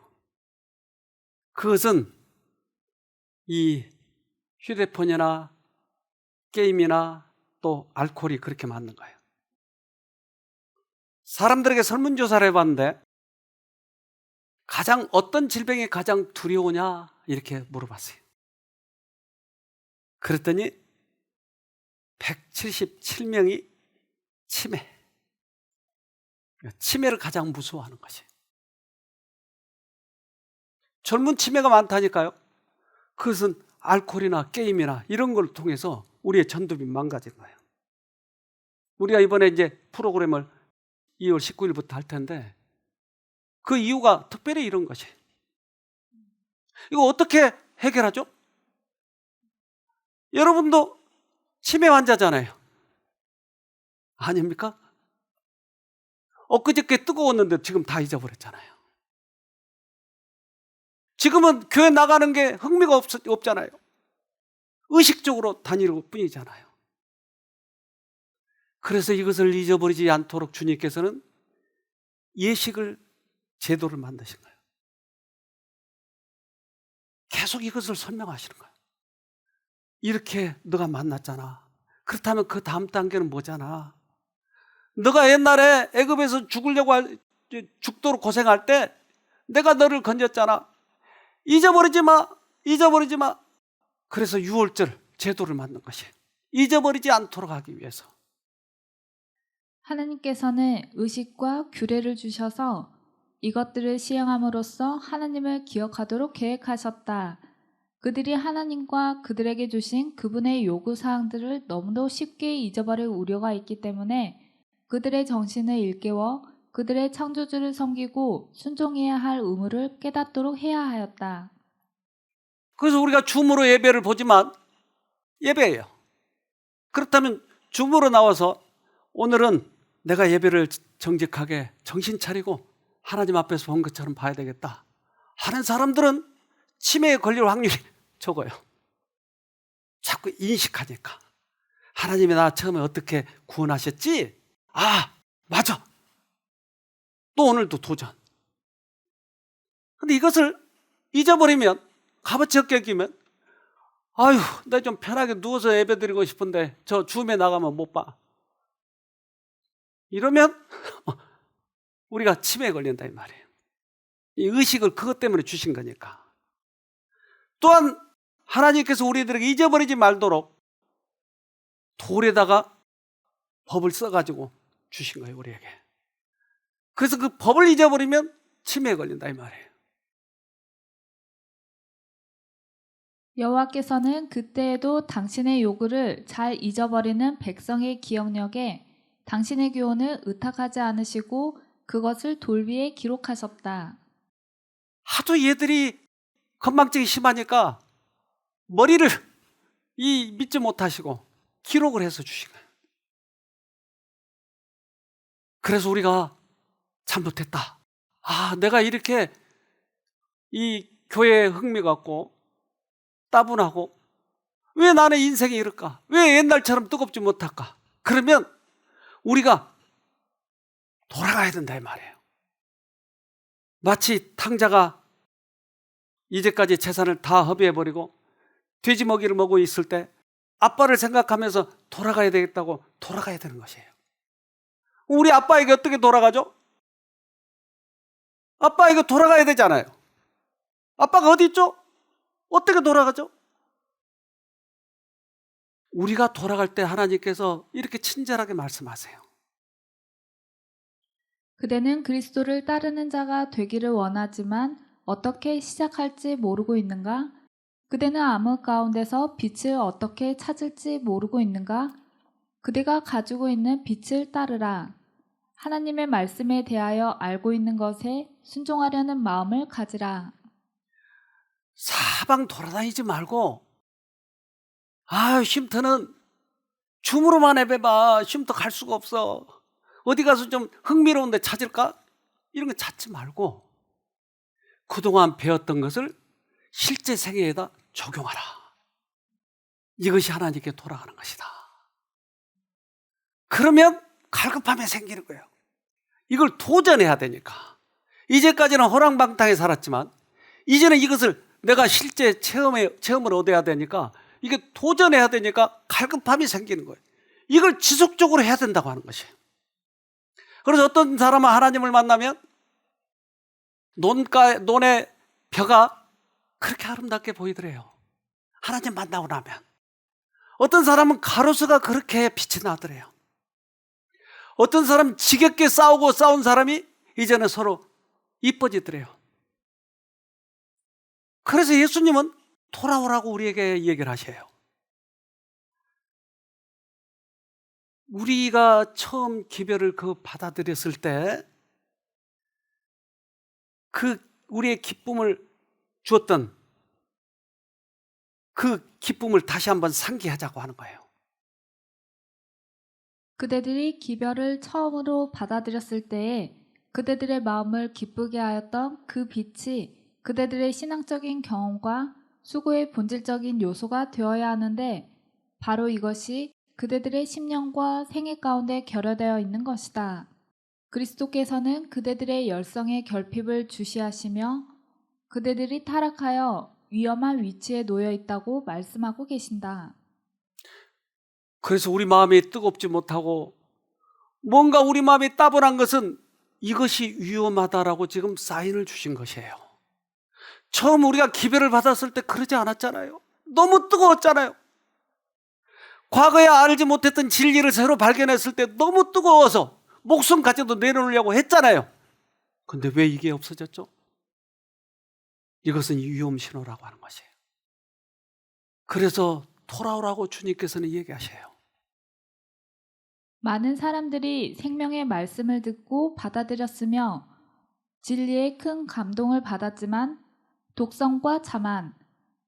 그것은 이 휴대폰이나 게임이나 또 알코올이 그렇게 맞는 거예요. 사람들에게 설문조사를 해봤는데 어떤 질병이 가장 두려우냐 이렇게 물어봤어요. 그랬더니 177명이 치매를 가장 무서워하는 것이에요. 젊은 치매가 많다니까요. 그것은 알코올이나 게임이나 이런 걸 통해서 우리의 전두엽이 망가진 거예요. 우리가 이번에 이제 프로그램을 2월 19일부터 할 텐데 그 이유가 특별히 이런 것이에요. 이거 어떻게 해결하죠? 여러분도 치매 환자잖아요. 아닙니까? 엊그저께 뜨거웠는데 지금 다 잊어버렸잖아요. 지금은 교회 나가는 게 흥미가 없잖아요. 의식적으로 다니는 뿐이잖아요. 그래서 이것을 잊어버리지 않도록 주님께서는 예식을 제도를 만드신 거예요. 계속 이것을 설명하시는 거예요. 이렇게 너가 만났잖아. 그렇다면 그 다음 단계는 뭐잖아. 너가 옛날에 애굽에서 죽도록 고생할 때 내가 너를 건졌잖아. 잊어버리지 마. 그래서 유월절 제도를 만든 것이에요. 잊어버리지 않도록 하기 위해서. 하나님께서는 의식과 규례를 주셔서 이것들을 시행함으로써 하나님을 기억하도록 계획하셨다. 그들이 하나님과 그들에게 주신 그분의 요구사항들을 너무도 쉽게 잊어버릴 우려가 있기 때문에 그들의 정신을 일깨워 그들의 창조주를 섬기고 순종해야 할 의무를 깨닫도록 해야 하였다. 그래서 우리가 줌으로 예배를 보지만 예배예요. 그렇다면 줌으로 나와서 오늘은 내가 예배를 정직하게 정신 차리고 하나님 앞에서 본 것처럼 봐야 되겠다 하는 사람들은 치매에 걸릴 확률이 적어요. 자꾸 인식하니까. 하나님이 나 처음에 어떻게 구원하셨지? 아, 맞아. 또 오늘도 도전. 근데 이것을 잊어버리면, 값어치 없게 여기면, 아유, 나 좀 편하게 누워서 예배 드리고 싶은데 저 줌에 나가면 못 봐. 이러면 우리가 치매에 걸린다 이 말이에요. 이 의식을 그것 때문에 주신 거니까. 또한 하나님께서 우리들에게 잊어버리지 말도록 돌에다가 법을 써가지고 주신 거예요, 우리에게. 그래서 그 법을 잊어버리면 치매에 걸린다 이 말이에요. 여호와께서는 그때에도 당신의 요구를 잘 잊어버리는 백성의 기억력에 당신의 교훈을 의탁하지 않으시고 그것을 돌 위에 기록하셨다. 하도 얘들이 건망증이 심하니까 머리를 믿지 못하시고 기록을 해서 주신 거예요. 그래서 우리가 잘못했다. 아, 내가 이렇게 이 교회에 흥미가 없고 따분하고 왜 나는 인생이 이럴까? 왜 옛날처럼 뜨겁지 못할까? 그러면 우리가 돌아가야 된다 이 말이에요. 마치 탕자가 이제까지 재산을 다 허비해버리고 돼지 먹이를 먹고 있을 때 아빠를 생각하면서 돌아가야 되겠다고 돌아가야 되는 것이에요. 우리 아빠에게 어떻게 돌아가죠? 아빠에게 돌아가야 되잖아요. 아빠가 어디 있죠? 어떻게 돌아가죠? 우리가 돌아갈 때 하나님께서 이렇게 친절하게 말씀하세요. 그대는 그리스도를 따르는 자가 되기를 원하지만 어떻게 시작할지 모르고 있는가? 그대는 암흑 가운데서 빛을 어떻게 찾을지 모르고 있는가? 그대가 가지고 있는 빛을 따르라. 하나님의 말씀에 대하여 알고 있는 것에 순종하려는 마음을 가지라. 사방 돌아다니지 말고 쉼터는 줌으로만 해봐봐. 쉼터 갈 수가 없어. 어디 가서 좀 흥미로운 데 찾을까? 이런 거 찾지 말고 그동안 배웠던 것을 실제 생애에다 적용하라. 이것이 하나님께 돌아가는 것이다. 그러면 갈급함이 생기는 거예요. 이걸 도전해야 되니까. 이제까지는 허랑방탕에 살았지만 이제는 이것을 내가 실제 체험을 얻어야 되니까 이게 도전해야 되니까 갈급함이 생기는 거예요. 이걸 지속적으로 해야 된다고 하는 것이에요. 그래서 어떤 사람은 하나님을 만나면 논의 벼가 그렇게 아름답게 보이더래요. 하나님 만나고 나면. 어떤 사람은 가로수가 그렇게 빛이 나더래요. 어떤 사람은 지겹게 싸운 사람이 이제는 서로 이뻐지더래요. 그래서 예수님은 돌아오라고 우리에게 얘기를 하셔요. 우리가 처음 기별을 받아들였을 때 우리의 기쁨을 주었던 그 기쁨을 다시 한번 상기하자고 하는 거예요. 그대들이 기별을 처음으로 받아들였을 때에 그대들의 마음을 기쁘게 하였던 그 빛이 그대들의 신앙적인 경험과 수고의 본질적인 요소가 되어야 하는데 바로 이것이 그대들의 심령과 생애 가운데 결여되어 있는 것이다. 그리스도께서는 그대들의 열성의 결핍을 주시하시며 그대들이 타락하여 위험한 위치에 놓여 있다고 말씀하고 계신다. 그래서 우리 마음이 뜨겁지 못하고 뭔가 우리 마음이 따분한 것은 이것이 위험하다라고 지금 사인을 주신 것이에요. 처음 우리가 기별을 받았을 때 그러지 않았잖아요. 너무 뜨거웠잖아요. 과거에 알지 못했던 진리를 새로 발견했을 때 너무 뜨거워서 목숨까지도 내놓으려고 했잖아요. 근데 왜 이게 없어졌죠? 이것은 위험 신호라고 하는 것이에요. 그래서 돌아오라고 주님께서는 얘기하셔요. 많은 사람들이 생명의 말씀을 듣고 받아들였으며 진리에 큰 감동을 받았지만 독성과 자만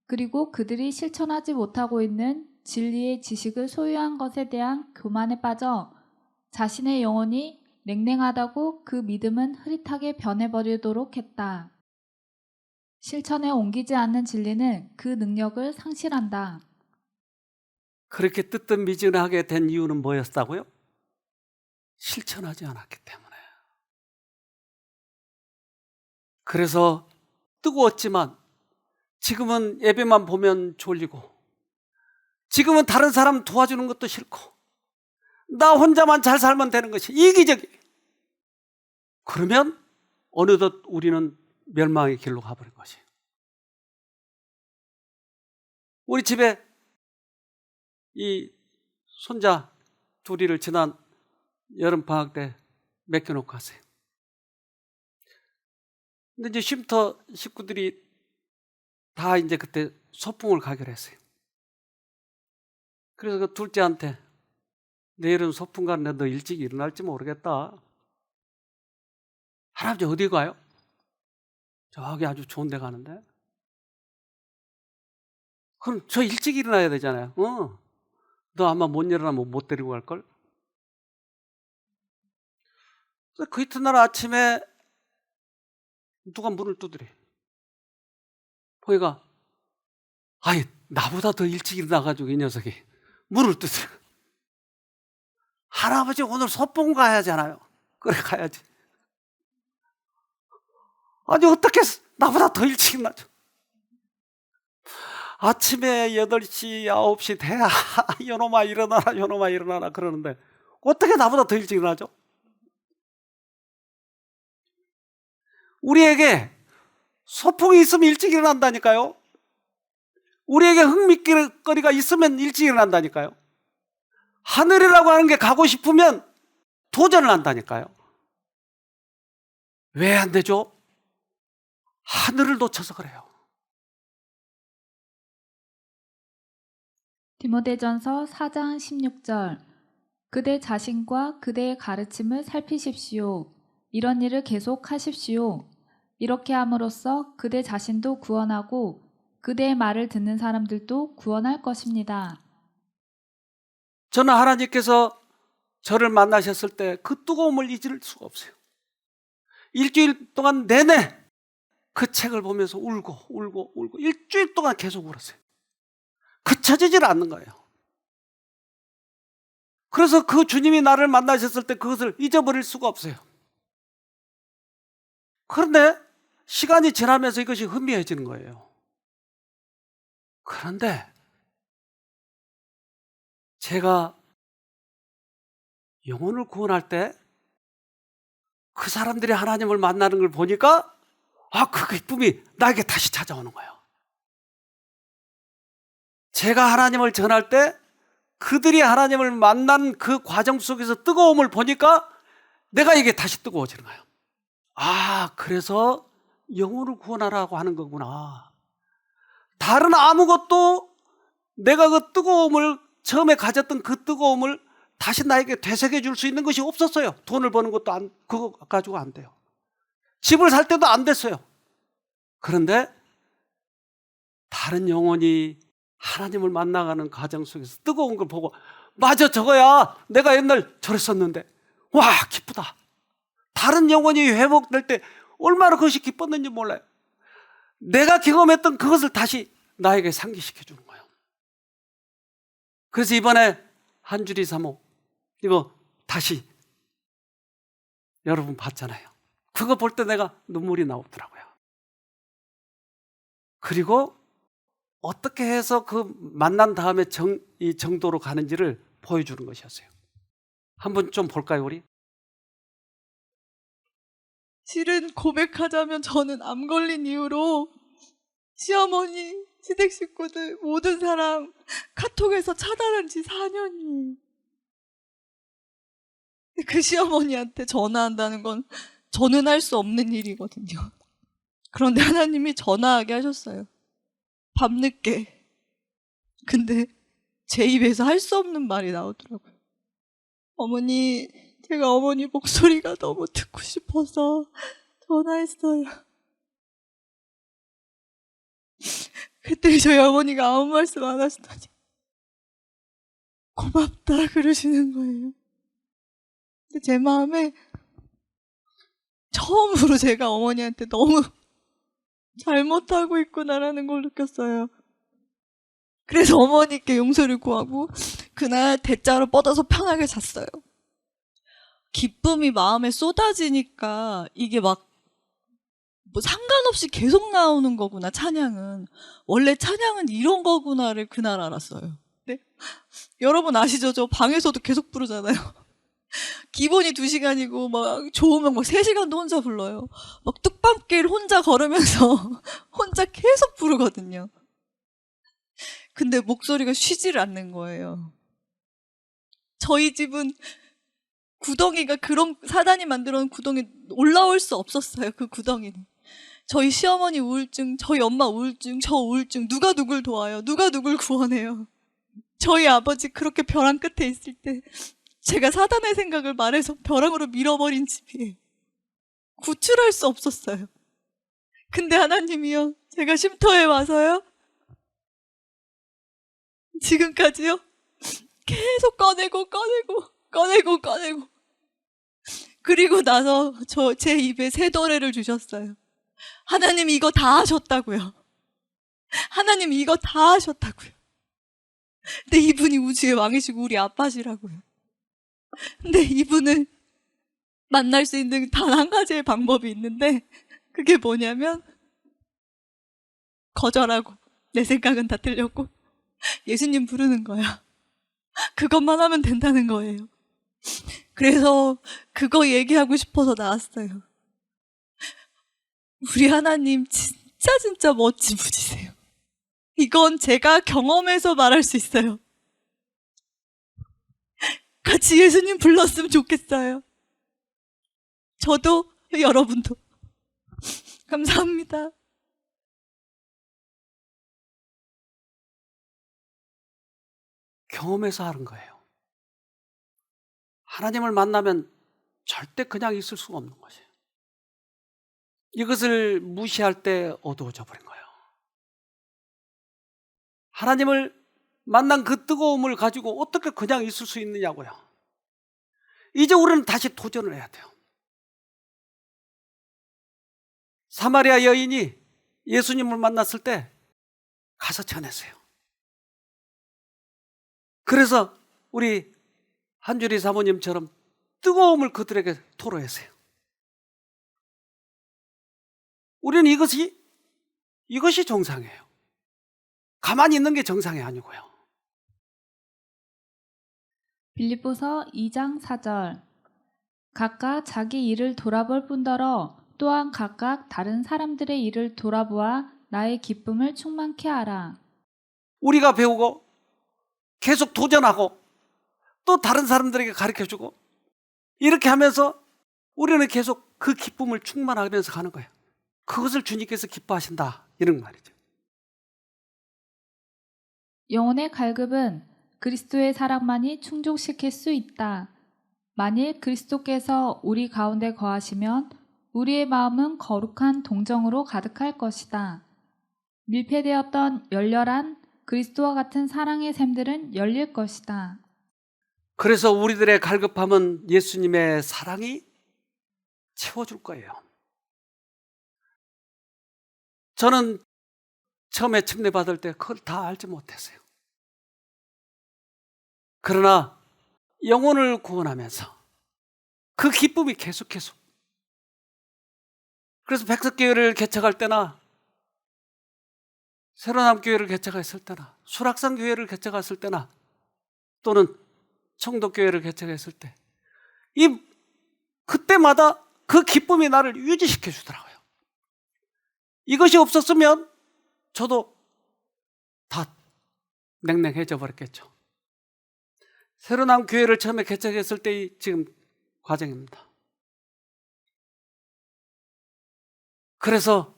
그리고 그들이 실천하지 못하고 있는 진리의 지식을 소유한 것에 대한 교만에 빠져 자신의 영혼이 냉랭하다고 그 믿음은 흐릿하게 변해버리도록 했다. 실천에 옮기지 않는 진리는 그 능력을 상실한다. 그렇게 뜨뜻미진하게 된 이유는 뭐였다고요? 실천하지 않았기 때문에. 그래서 뜨거웠지만 지금은 예배만 보면 졸리고 지금은 다른 사람 도와주는 것도 싫고 나 혼자만 잘 살면 되는 것이 이기적이. 그러면 어느덧 우리는 멸망의 길로 가버린 것이에요. 우리 집에 이 손자 둘이를 지난 여름방학 때 맡겨놓고 갔어요. 근데 이제 쉼터 식구들이 다 이제 그때 소풍을 가기로 했어요. 그래서 그 둘째한테 내일은 소풍 가는데 너 일찍 일어날지 모르겠다. 할아버지 어디 가요? 저기 아주 좋은 데 가는데. 그럼 저 일찍 일어나야 되잖아요. 너 아마 못 일어나면 못 데리고 갈걸? 그 이튿날 아침에 누가 문을 두드려. 보이가 아이 나보다 더 일찍 일어나가지고 이 녀석이 문을 두드려. 할아버지 오늘 소풍 가야잖아요. 그래 가야지. 아니 어떻게 나보다 더 일찍 일어나죠? 아침에 8시 9시 돼야 요놈아 일어나라 요놈아 일어나라 그러는데 어떻게 나보다 더 일찍 일어나죠? 우리에게 소풍이 있으면 일찍 일어난다니까요. 우리에게 흥미거리가 있으면 일찍 일어난다니까요. 하늘이라고 하는 게 가고 싶으면 도전을 한다니까요. 왜 안 되죠? 하늘을 놓쳐서 그래요. 디모데전서 4장 16절 그대 자신과 그대의 가르침을 살피십시오. 이런 일을 계속하십시오. 이렇게 함으로써 그대 자신도 구원하고 그대의 말을 듣는 사람들도 구원할 것입니다. 저는 하나님께서 저를 만나셨을 때 그 뜨거움을 잊을 수가 없어요. 일주일 동안 내내 그 책을 보면서 울고 일주일 동안 계속 울었어요. 그쳐지질 않는 거예요. 그래서 그 주님이 나를 만나셨을 때 그것을 잊어버릴 수가 없어요. 그런데 시간이 지나면서 이것이 희미해지는 거예요. 그런데 제가 영혼을 구원할 때 그 사람들이 하나님을 만나는 걸 보니까 그 기쁨이 나에게 다시 찾아오는 거예요. 제가 하나님을 전할 때 그들이 하나님을 만난 그 과정 속에서 뜨거움을 보니까 내가 이게 다시 뜨거워지는 거예요. 그래서 영혼을 구원하라고 하는 거구나. 다른 아무것도 내가 그 뜨거움을, 처음에 가졌던 그 뜨거움을 다시 나에게 되새겨 줄 수 있는 것이 없었어요. 돈을 버는 것도 그거 가지고 안 돼요. 집을 살 때도 안 됐어요. 그런데 다른 영혼이 하나님을 만나가는 과정 속에서 뜨거운 걸 보고, 맞아, 저거야. 내가 옛날 저랬었는데 와, 기쁘다. 다른 영혼이 회복될 때 얼마나 그것이 기뻤는지 몰라요. 내가 경험했던 그것을 다시 나에게 상기시켜 주는 거예요. 그래서 이번에 한주리 사모 이거 다시 여러분 봤잖아요. 그거 볼 때 내가 눈물이 나오더라고요. 그리고 어떻게 해서 그 만난 다음에 이 정도로 가는지를 보여주는 것이었어요. 한번 좀 볼까요, 우리? 실은 고백하자면 저는 암 걸린 이후로 시어머니, 시댁 식구들 모든 사람 카톡에서 차단한 지 4년이. 그 시어머니한테 전화한다는 건 저는 할 수 없는 일이거든요. 그런데 하나님이 전화하게 하셨어요. 밤늦게. 근데 제 입에서 할 수 없는 말이 나오더라고요. 어머니, 제가 어머니 목소리가 너무 듣고 싶어서 전화했어요. 그때 저희 어머니가 아무 말씀 안 하시더니 고맙다 그러시는 거예요. 근데 제 마음에 처음으로 제가 어머니한테 너무 잘못하고 있구나라는 걸 느꼈어요. 그래서 어머니께 용서를 구하고 그날 대자로 뻗어서 편하게 잤어요. 기쁨이 마음에 쏟아지니까 이게 막 뭐 상관없이 계속 나오는 거구나, 찬양은. 원래 찬양은 이런 거구나를 그날 알았어요. 네? 여러분 아시죠? 저 방에서도 계속 부르잖아요. 기본이 2시간이고 막 좋으면 막 3시간도 혼자 불러요. 막 뚝방길 혼자 걸으면서 혼자 계속 부르거든요. 근데 목소리가 쉬지를 않는 거예요. 저희 집은 구덩이가, 그런 사단이 만들어 놓은 구덩이 올라올 수 없었어요. 그 구덩이는. 저희 시어머니 우울증, 저희 엄마 우울증, 저 우울증, 누가 누굴 도와요? 누가 누굴 구원해요? 저희 아버지 그렇게 벼랑 끝에 있을 때 제가 사단의 생각을 말해서 벼랑으로 밀어버린 집이에요. 구출할 수 없었어요. 근데 하나님이요, 제가 쉼터에 와서요, 지금까지요, 계속 꺼내고 그리고 나서 제 입에 새 노래를 주셨어요. 하나님 이거 다 하셨다고요. 하나님 이거 다 하셨다고요. 근데 이분이 우주의 왕이시고 우리 아빠시라고요. 근데 이분을 만날 수 있는 단 한 가지의 방법이 있는데, 그게 뭐냐면 거절하고 내 생각은 다 틀렸고 예수님 부르는 거야. 그것만 하면 된다는 거예요. 그래서 그거 얘기하고 싶어서 나왔어요. 우리 하나님 진짜 멋진 분이세요. 이건 제가 경험해서 말할 수 있어요. 같이 예수님 불렀으면 좋겠어요. 저도 여러분도. 감사합니다. 경험해서 하는 거예요. 하나님을 만나면 절대 그냥 있을 수가 없는 것이에요. 이것을 무시할 때 어두워져 버린 거예요. 하나님을 만난 그 뜨거움을 가지고 어떻게 그냥 있을 수 있느냐고요. 이제 우리는 다시 도전을 해야 돼요. 사마리아 여인이 예수님을 만났을 때 가서 전했어요. 그래서 우리 한주리 사모님처럼 뜨거움을 그들에게 토로했어요. 우리는 이것이 정상이에요. 가만히 있는 게 정상이 아니고요. 빌립보서 2장 4절. 각각 자기 일을 돌아볼 뿐더러 또한 각각 다른 사람들의 일을 돌아보아 나의 기쁨을 충만케 하라. 우리가 배우고 계속 도전하고 또 다른 사람들에게 가르쳐주고 이렇게 하면서 우리는 계속 그 기쁨을 충만하면서 가는 거예요. 그것을 주님께서 기뻐하신다, 이런 말이죠. 영혼의 갈급은 그리스도의 사랑만이 충족시킬 수 있다. 만일 그리스도께서 우리 가운데 거하시면 우리의 마음은 거룩한 동정으로 가득할 것이다. 밀폐되었던 열렬한 그리스도와 같은 사랑의 샘들은 열릴 것이다. 그래서 우리들의 갈급함은 예수님의 사랑이 채워줄 거예요. 저는 처음에 침례받을 때 그걸 다 알지 못했어요. 그러나 영혼을 구원하면서 그 기쁨이 계속 그래서 백석교회를 개척할 때나 새로남교회를 개척했을 때나 수락산교회를 개척했을 때나 또는 청도교회를 개척했을 때 그때마다 그 기쁨이 나를 유지시켜 주더라고요. 이것이 없었으면 저도 다 냉랭해져 버렸겠죠. 새로남교회를 처음에 개척했을 때의 지금 과정입니다. 그래서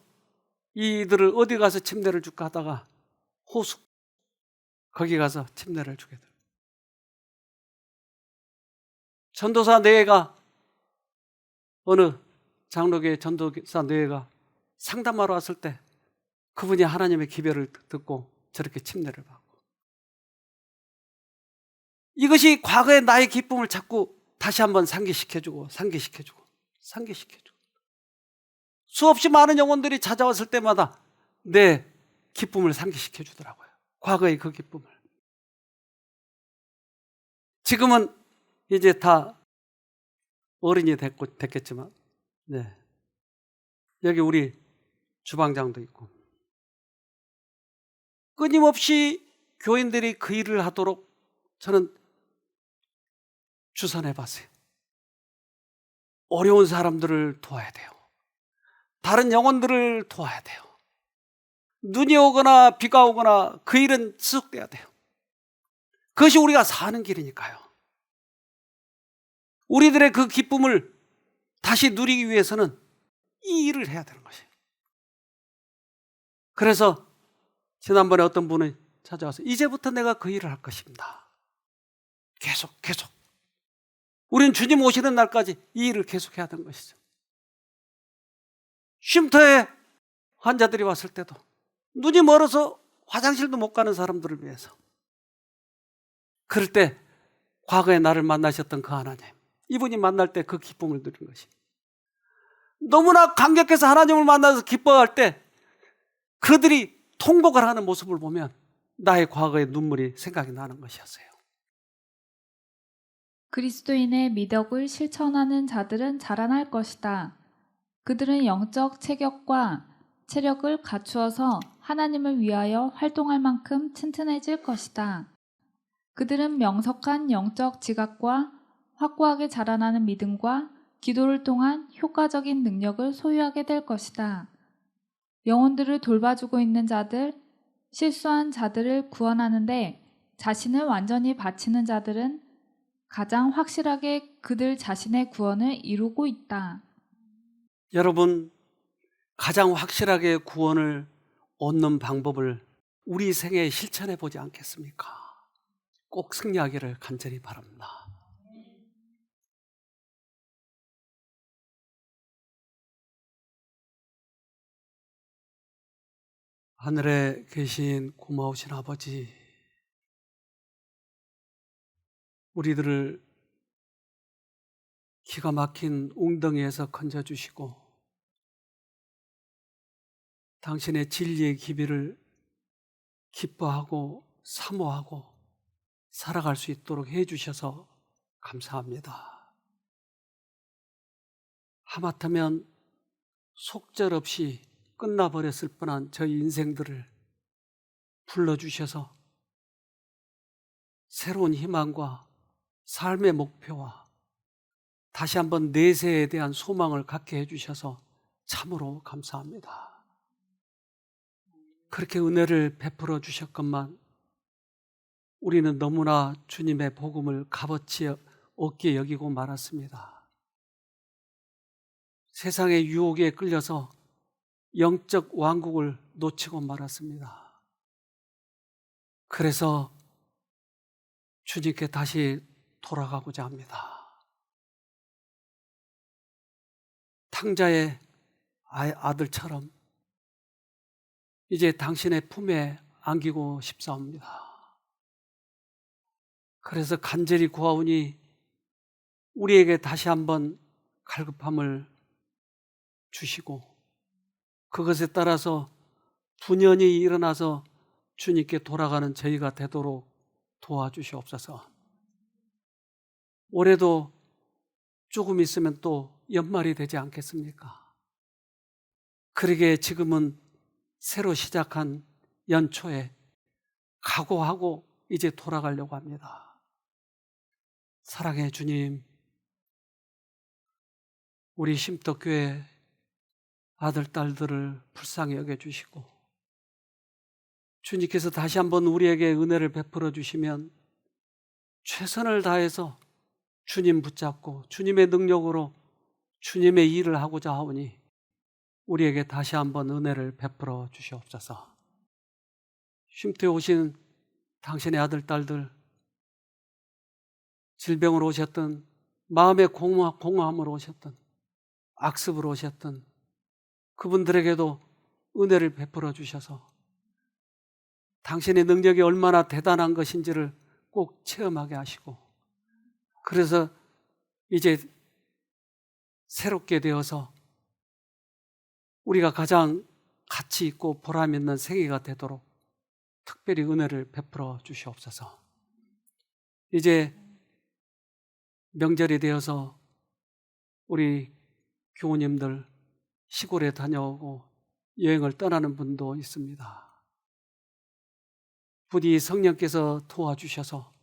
이들을 어디 가서 침례를 줄까 하다가 호수 거기 가서 침례를 주게 돼요. 전도사 뇌가 어느 장로교회 전도사 뇌가 상담하러 왔을 때 그분이 하나님의 기별을 듣고 저렇게 침례를 받고, 이것이 과거의 나의 기쁨을 자꾸 다시 한번 상기시켜주고 수없이 많은 영혼들이 찾아왔을 때마다 내 기쁨을 상기시켜 주더라고요. 과거의 그 기쁨을. 지금은 이제 다 어른이 됐겠지만, 네. 여기 우리 주방장도 있고, 끊임없이 교인들이 그 일을 하도록 저는 주선해 봤어요. 어려운 사람들을 도와야 돼요. 다른 영혼들을 도와야 돼요. 눈이 오거나 비가 오거나 그 일은 지속돼야 돼요. 그것이 우리가 사는 길이니까요. 우리들의 그 기쁨을 다시 누리기 위해서는 이 일을 해야 되는 것이에요. 그래서 지난번에 어떤 분이 찾아와서 이제부터 내가 그 일을 할 것입니다. 계속 우리는 주님 오시는 날까지 이 일을 계속해야 되는 것이죠. 쉼터에 환자들이 왔을 때도 눈이 멀어서 화장실도 못 가는 사람들을 위해서, 그럴 때 과거에 나를 만나셨던 그 하나님, 이분이 만날 때 그 기쁨을 누리는 것이, 너무나 감격해서 하나님을 만나서 기뻐할 때 그들이 통곡을 하는 모습을 보면 나의 과거의 눈물이 생각이 나는 것이었어요. 그리스도인의 미덕을 실천하는 자들은 자라날 것이다. 그들은 영적 체격과 체력을 갖추어서 하나님을 위하여 활동할 만큼 튼튼해질 것이다. 그들은 명석한 영적 지각과 확고하게 자라나는 믿음과 기도를 통한 효과적인 능력을 소유하게 될 것이다. 영혼들을 돌봐주고 있는 자들, 실수한 자들을 구원하는데 자신을 완전히 바치는 자들은 가장 확실하게 그들 자신의 구원을 이루고 있다. 여러분, 가장 확실하게 구원을 얻는 방법을 우리 생애에 실천해 보지 않겠습니까? 꼭 승리하기를 간절히 바랍니다. 하늘에 계신 고마우신 아버지, 우리들을 기가 막힌 웅덩이에서 건져주시고 당신의 진리의 기비를 기뻐하고 사모하고 살아갈 수 있도록 해주셔서 감사합니다. 하마터면 속절없이 끝나버렸을 뻔한 저희 인생들을 불러주셔서 새로운 희망과 삶의 목표와 다시 한번 내세에 대한 소망을 갖게 해주셔서 참으로 감사합니다. 그렇게 은혜를 베풀어 주셨건만 우리는 너무나 주님의 복음을 값어치 없게 여기고 말았습니다. 세상의 유혹에 끌려서 영적 왕국을 놓치고 말았습니다. 그래서 주님께 다시 돌아가고자 합니다. 탕자의 아들처럼 이제 당신의 품에 안기고 싶사옵니다. 그래서 간절히 구하오니 우리에게 다시 한번 갈급함을 주시고 그것에 따라서 분연히 일어나서 주님께 돌아가는 저희가 되도록 도와주시옵소서. 올해도 조금 있으면 또 연말이 되지 않겠습니까? 그러기에 지금은 새로 시작한 연초에 각오하고 이제 돌아가려고 합니다. 사랑해 주님, 우리 쉼터교회 아들, 딸들을 불쌍히 여겨주시고 주님께서 다시 한번 우리에게 은혜를 베풀어 주시면 최선을 다해서 주님 붙잡고 주님의 능력으로 주님의 일을 하고자 하오니 우리에게 다시 한번 은혜를 베풀어 주시옵소서. 쉼터에 오신 당신의 아들, 딸들, 질병으로 오셨던, 마음의 공허함으로 오셨던, 악습으로 오셨던 그분들에게도 은혜를 베풀어 주셔서 당신의 능력이 얼마나 대단한 것인지를 꼭 체험하게 하시고 그래서 이제 새롭게 되어서 우리가 가장 가치 있고 보람 있는 생애가 되도록 특별히 은혜를 베풀어 주시옵소서. 이제 명절이 되어서 우리 교우님들 시골에 다녀오고 여행을 떠나는 분도 있습니다. 부디 성령께서 도와주셔서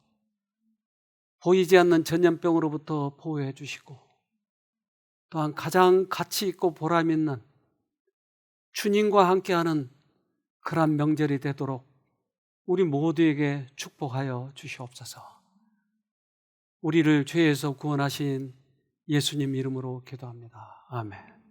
보이지 않는 전염병으로부터 보호해 주시고 또한 가장 가치 있고 보람 있는 주님과 함께하는 그런 명절이 되도록 우리 모두에게 축복하여 주시옵소서. 우리를 죄에서 구원하신 예수님 이름으로 기도합니다. 아멘.